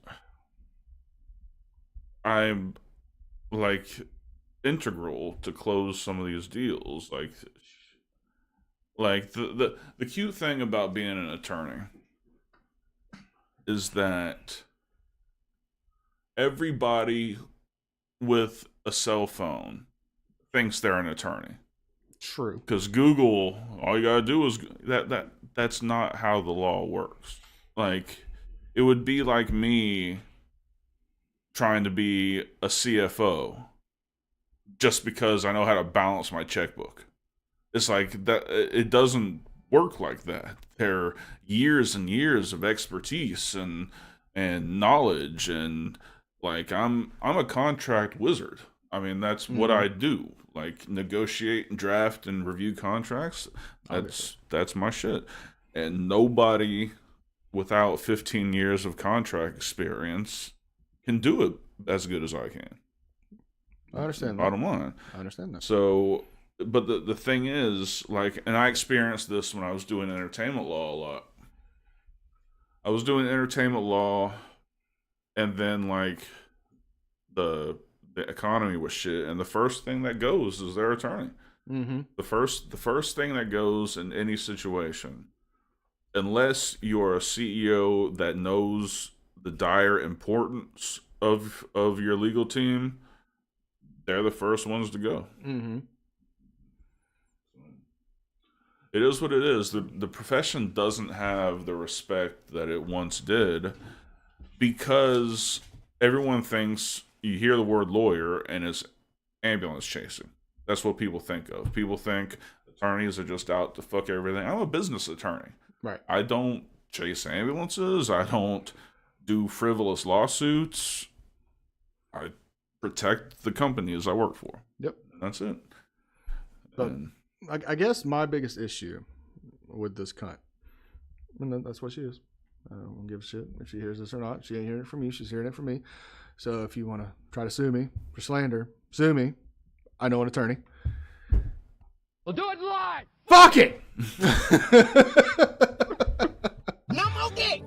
I'm like, integral to close some of these deals. Like the cute thing about being an attorney is that everybody with a cell phone thinks they're an attorney. True. Because Google, all you gotta do is that's not how the law works. Like, it would be like me trying to be a CFO just because I know how to balance my checkbook. It's like that. It doesn't work like that. There are years and years of expertise and knowledge, and like I'm a contract wizard. I mean, that's what I do. Like, negotiate and draft and review contracts. That's my shit. And nobody without 15 years of contract experience can do it as good as I can. I understand that. Bottom line. I understand that. So, but the thing is, like, and I experienced this when I was doing entertainment law a lot. I was doing entertainment law, and then, like, the economy was shit, and the first thing that goes is their attorney. Mm-hmm. The first thing that goes in any situation, unless you're a CEO that knows the dire importance of your legal team, they're the first ones to go. Mm-hmm. It is what it is. The profession doesn't have the respect that it once did, because everyone thinks, you hear the word lawyer and it's ambulance chasing. That's what people think of. People think attorneys are just out to fuck everything. I'm a business attorney. Right. I don't chase ambulances. I don't do frivolous lawsuits. I protect the companies I work for. Yep. That's it. But And I guess my biggest issue with this cunt, and that's what she is. I don't give a shit if she hears this or not. She ain't hearing it from you. She's hearing it from me. So if you want to try to sue me for slander, sue me. I know an attorney. We'll do it live. Fuck it! No more dick.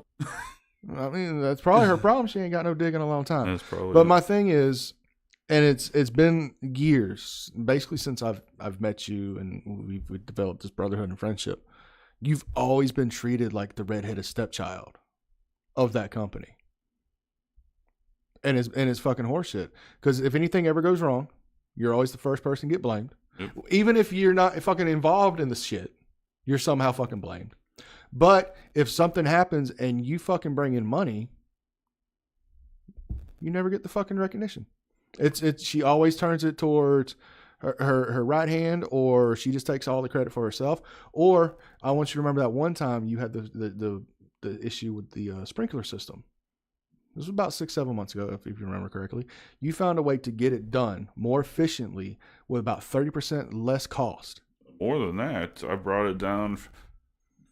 I mean, that's probably her problem. She ain't got no dick in a long time. that's probably But it. my thing is, and it's been years, basically since I've met you and we've developed this brotherhood and friendship. You've always been treated like the redheaded stepchild of that company. And it's fucking horseshit. Because if anything ever goes wrong, you're always the first person to get blamed. Yep. Even if you're not fucking involved in the shit, you're somehow fucking blamed. But if something happens and you fucking bring in money, you never get the fucking recognition. She always turns it towards her right hand, or she just takes all the credit for herself. Or I want you to remember that one time you had the issue with the sprinkler system. This was about 6-7 months ago, if you remember correctly. You found a way to get it done more efficiently with about 30% less cost. More than that, I brought it down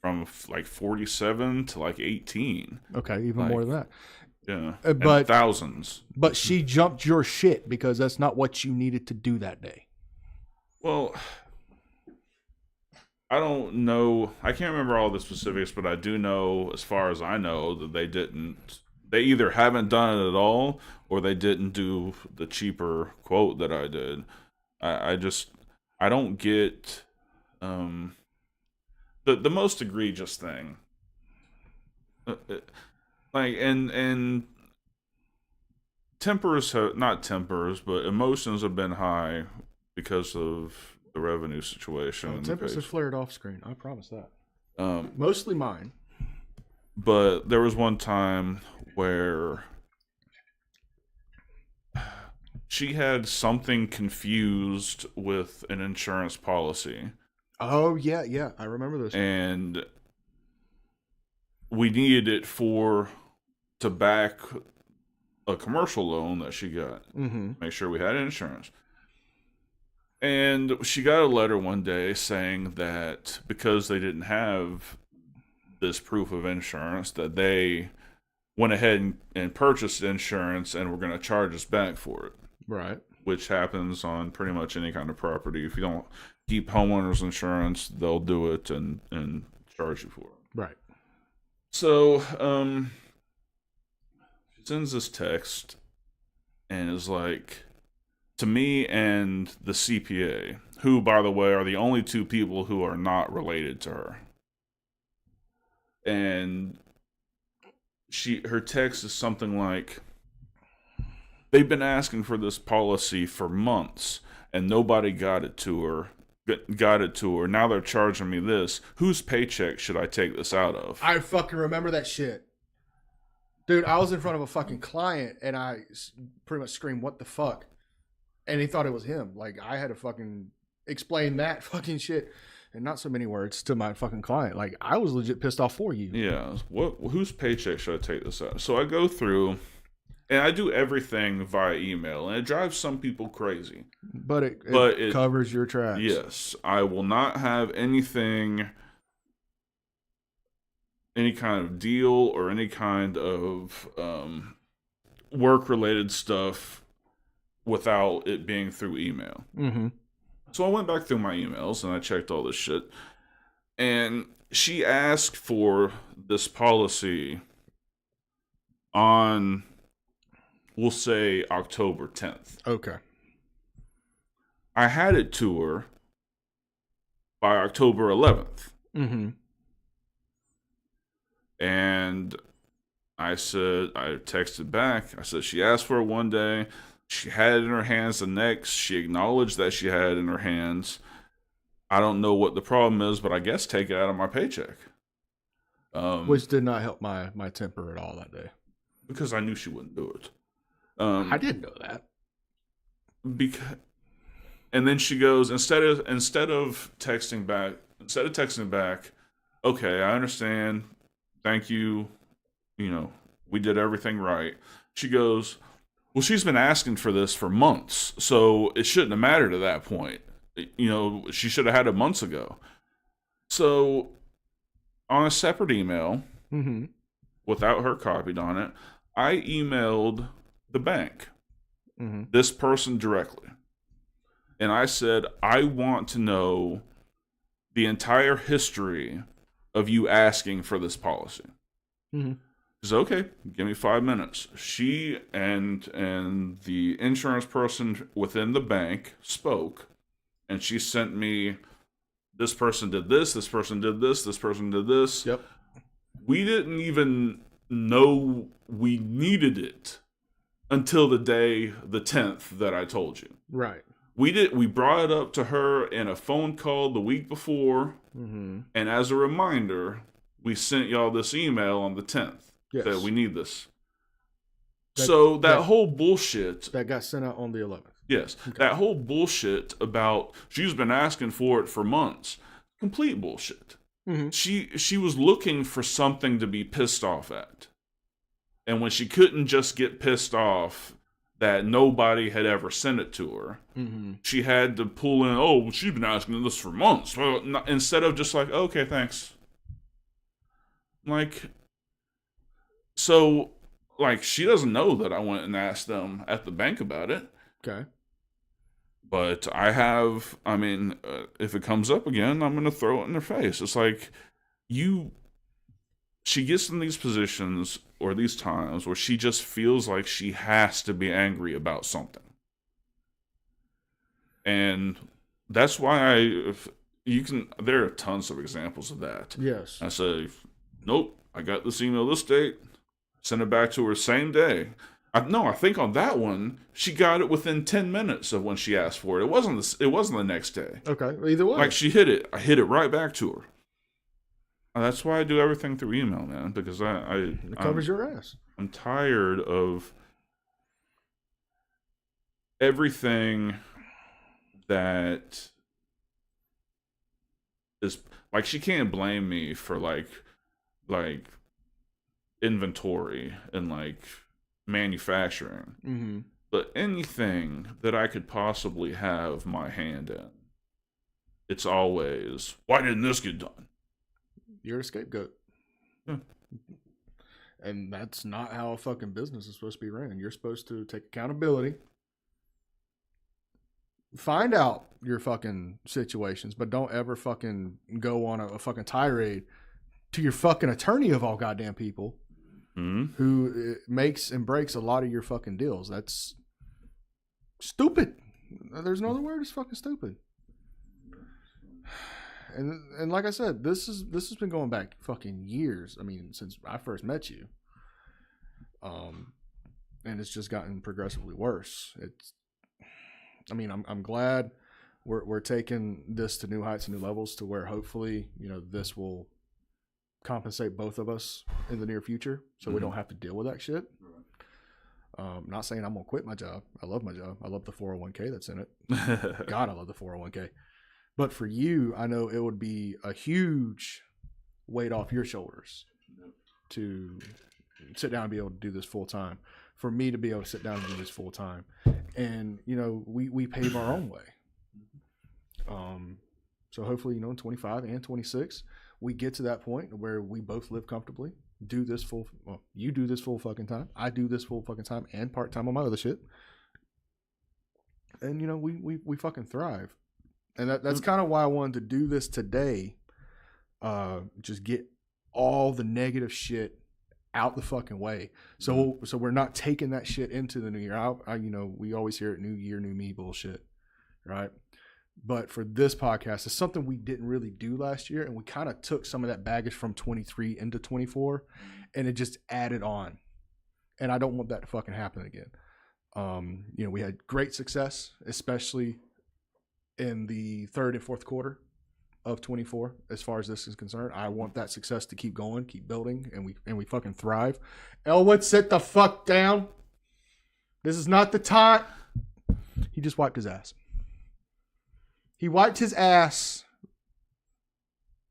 from like 47 to like 18. Okay, even more than that. Yeah, But and thousands. But she jumped your shit because that's not what you needed to do that day. Well, I don't know. I can't remember all the specifics, but I do know, as far as I know, that they didn't. They either haven't done it at all, or they didn't do the cheaper quote that I did. I don't get the most egregious thing. Like, and but emotions have been high because of the revenue situation. Tempers have flared off screen. I promise that. Um, Mostly mine. But there was one time where she had something confused with an insurance policy. Oh, yeah. I remember this. And we needed it to back a commercial loan that she got. Mm-hmm. Make sure we had insurance. And she got a letter one day saying that because they didn't have this proof of insurance, that they went ahead and purchased insurance and were going to charge us back for it. Right. Which happens on pretty much any kind of property. If you don't keep homeowners insurance, they'll do it and charge you for it. Right. So, she sends this text and is like, to me and the CPA, who, by the way, are the only two people who are not related to her. And her text is something like, they've been asking for this policy for months and nobody got it to her. Now they're charging me this. Whose paycheck should I take this out of? I fucking remember that shit. Dude, I was in front of a fucking client and I pretty much screamed, "What the fuck?" And he thought it was him. Like, I had to fucking explain that fucking shit in not so many words to my fucking client. Like, I was legit pissed off for you. Yeah. Whose paycheck should I take this out? So I go through and I do everything via email, and it drives some people crazy. But it covers your tracks. Yes. I will not have any kind of deal or any kind of work-related stuff without it being through email. Mm-hmm. So I went back through my emails and I checked all this shit. And she asked for this policy on, we'll say, October 10th. Okay. I had it to her by October 11th. Mm-hmm. And I texted back. I said, she asked for it one day. She had it in her hands the next. She acknowledged that she had it in her hands. I don't know what the problem is, but I guess take it out of my paycheck. Which did not help my temper at all that day. Because I knew she wouldn't do it. I didn't know that. And then she goes, instead of texting back, okay, I understand. Thank you. You know, we did everything right. She goes, well, she's been asking for this for months, so it shouldn't have mattered at that point. You know, she should have had it months ago. So, on a separate email, mm-hmm. without her copied on it, I emailed the bank, mm-hmm. this person directly. And I said, I want to know the entire history of you asking for this policy. Mm-hmm. She said, okay, give me 5 minutes. She and the insurance person within the bank spoke, and she sent me, this person did this person did this person did this. Yep. We didn't even know we needed it until the day, the 10th, that I told you. Right. We brought it up to her in a phone call the week before, mm-hmm. and as a reminder, we sent y'all this email on the 10th. Yes. That we need this. That whole bullshit that got sent out on the 11th. Yes. Okay. That whole bullshit about she's been asking for it for months. Complete bullshit. Mm-hmm. She was looking for something to be pissed off at. And when she couldn't just get pissed off that nobody had ever sent it to her, mm-hmm. she had to pull in, oh, she's been asking this for months. Well, instead of just like, okay, thanks. Like, so, like, she doesn't know that I went and asked them at the bank about it. Okay. But if it comes up again, I'm going to throw it in their face. It's like, she gets in these positions or these times where she just feels like she has to be angry about something. And that's why there are tons of examples of that. Yes. I say, nope, I got this email this date. Sent it back to her same day. I think on that one, she got it within 10 minutes of when she asked for it. It wasn't the next day. Okay, either way. Like, she hit it. I hit it right back to her. That's why I do everything through email, man, because it covers your ass. I'm tired of everything that is, like, she can't blame me for like inventory and like manufacturing, mm-hmm. but anything that I could possibly have my hand in, it's always, why didn't this get done? You're a scapegoat. Yeah. And that's not how a fucking business is supposed to be ran. You're supposed to take accountability, find out your fucking situations, but don't ever fucking go on a fucking tirade to your fucking attorney of all goddamn people, mm-hmm. who makes and breaks a lot of your fucking deals. That's stupid. There's no other word. It's fucking stupid. And like I said, this has been going back fucking years. I mean, since I first met you. And it's just gotten progressively worse. I'm glad we're taking this to new heights and new levels to where hopefully, this will compensate both of us in the near future so we don't have to deal with that shit. Not saying I'm going to quit my job. I love my job. I love the 401k that's in it. God, I love the 401k. But for you, I know it would be a huge weight off your shoulders to sit down and be able to do this full time. For me to be able to sit down and do this full time. And, we pave our own way. So hopefully, in 25 and 26, we get to that point where we both live comfortably, you do this full fucking time. I do this full fucking time and part-time on my other shit. And, we fucking thrive. And that's kind of why I wanted to do this today. Just get all the negative shit out the fucking way. So we're not taking that shit into the new year. We always hear it, new year, new me bullshit, right? But for this podcast, it's something we didn't really do last year, and we kind of took some of that baggage from 23 into 24, and it just added on. And I don't want that to fucking happen again. We had great success, especially in the third and fourth quarter of 24 as far as this is concerned. I want that success to keep going, keep building, and we fucking thrive. Elwood, sit the fuck down. This is not the time. He just wiped his ass. He wiped his ass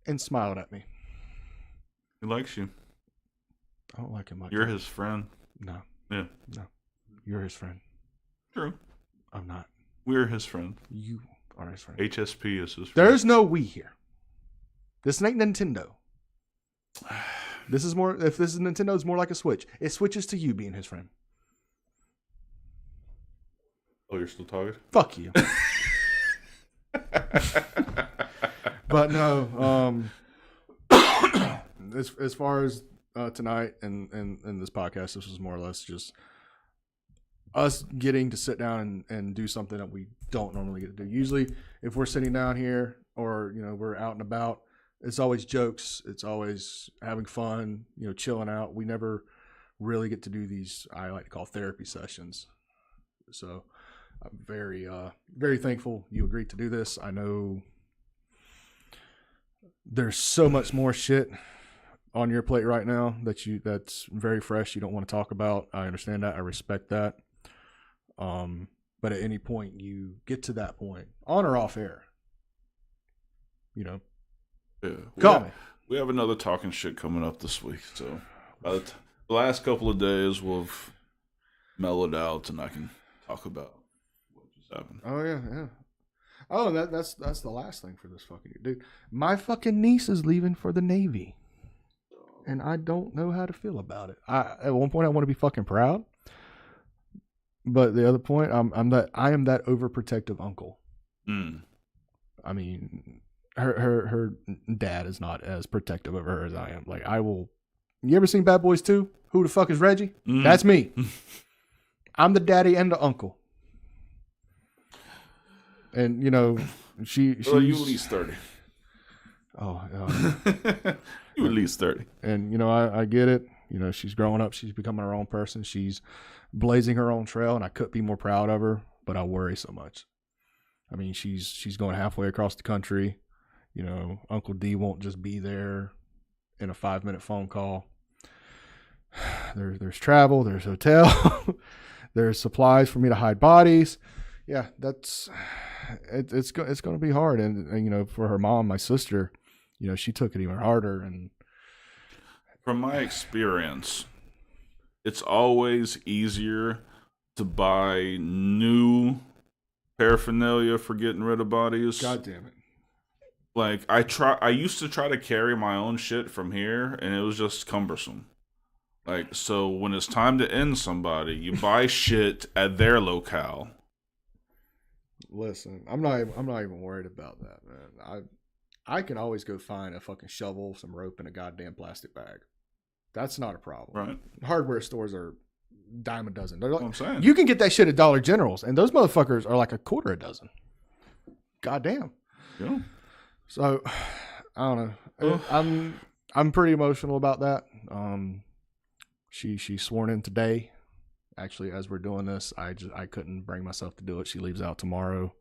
and smiled at me. He likes you. I don't like him much. You're his friend. No. Yeah. No. You're his friend. True. I'm not. We're his friend. You are his friend. HSP is his friend. There's no we here. This ain't Nintendo. This is more, if this is Nintendo, it's more like a Switch. It switches to you being his friend. Oh, you're still talking? Fuck you. But no, as far as tonight and this podcast, this was more or less just us getting to sit down and do something that we don't normally get to do. Usually, if we're sitting down here or we're out and about, it's always jokes. It's always having fun. Chilling out. We never really get to do these, I like to call therapy sessions. So I'm very, very thankful you agreed to do this. I know there's so much more shit on your plate right now that's very fresh. You don't want to talk about. I understand that. I respect that. But at any point you get to that point, on or off air, Yeah. call me. We have another talking shit coming up this week. So by the last couple of days, we'll have mellowed out and I can talk about what just happened. Oh yeah. Oh, that's the last thing for this fucking dude. My fucking niece is leaving for the Navy, and I don't know how to feel about it. At one point I want to be fucking proud, but the other point I am that overprotective uncle. I mean, her dad is not as protective of her as I am. Like, I will. You ever seen Bad Boys 2? Who the fuck is Reggie? That's me. I'm the daddy and the uncle. And she. Well, you at least 30. Oh, You at least 30. And I get it. She's growing up. She's becoming her own person. She's blazing her own trail, and I couldn't be more proud of her. But I worry so much. I mean, she's going halfway across the country. Uncle D won't just be there in a 5-minute phone call. There's travel. There's hotel. There's supplies for me to hide bodies. Yeah, it's going to be hard. And for her mom, my sister, she took it even harder. And from my experience, it's always easier to buy new paraphernalia for getting rid of bodies. God damn it. Like, I used to try to carry my own shit from here, and it was just cumbersome. Like, so when it's time to end somebody, you buy shit at their locale. Listen, I'm not even worried about that, man. I can always go find a fucking shovel, some rope, and a goddamn plastic bag. That's not a problem. Right. Hardware stores are dime a dozen. They're like, I'm saying. you can get that shit at Dollar Generals, and those motherfuckers are like a quarter a dozen. Goddamn. Yeah. So I don't know. I'm pretty emotional about that. She's sworn in today. Actually, as we're doing this, I couldn't bring myself to do it. She leaves out tomorrow.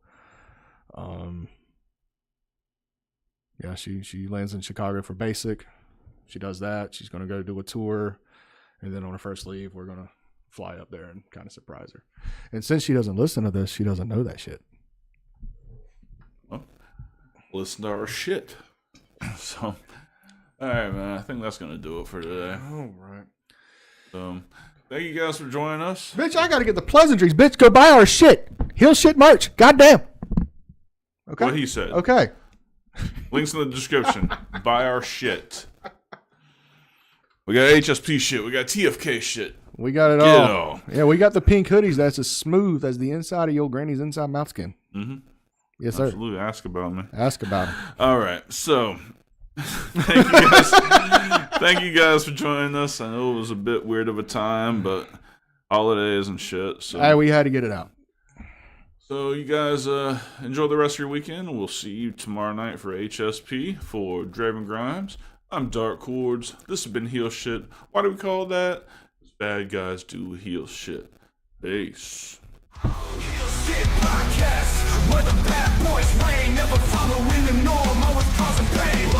Yeah, she lands in Chicago for basic. She does that. She's gonna go do a tour, and then on her first leave, we're gonna fly up there and kind of surprise her. And since she doesn't listen to this, she doesn't know that shit. Well, listen to our shit. So, all right, man. I think that's gonna do it for today. All right. Thank you guys for joining us. Bitch, I gotta get the pleasantries. Bitch, go buy our shit. Heel shit merch. Goddamn. Okay. What he said. Okay. Links in the description. Buy our shit. We got HSP shit. We got TFK shit. We got it Get all. it all. Yeah, we got the pink hoodies that's as smooth as the inside of your granny's inside mouth skin. Mm-hmm. Yes, sir. Absolutely. Ask about me. Ask about them. All right. So, thank you guys. Thank you guys for joining us. I know it was a bit weird of a time, but holidays and shit. So We had to get it out. So you guys enjoy the rest of your weekend. We'll see you tomorrow night for HSP for Draven Grimes. I'm Dark Cordz. This has been Heel Shit. Why do we call it that? Because bad guys do heel shit. Peace. Heel Shit Podcast, where the bad boys reign, never following the norm, always causing pain.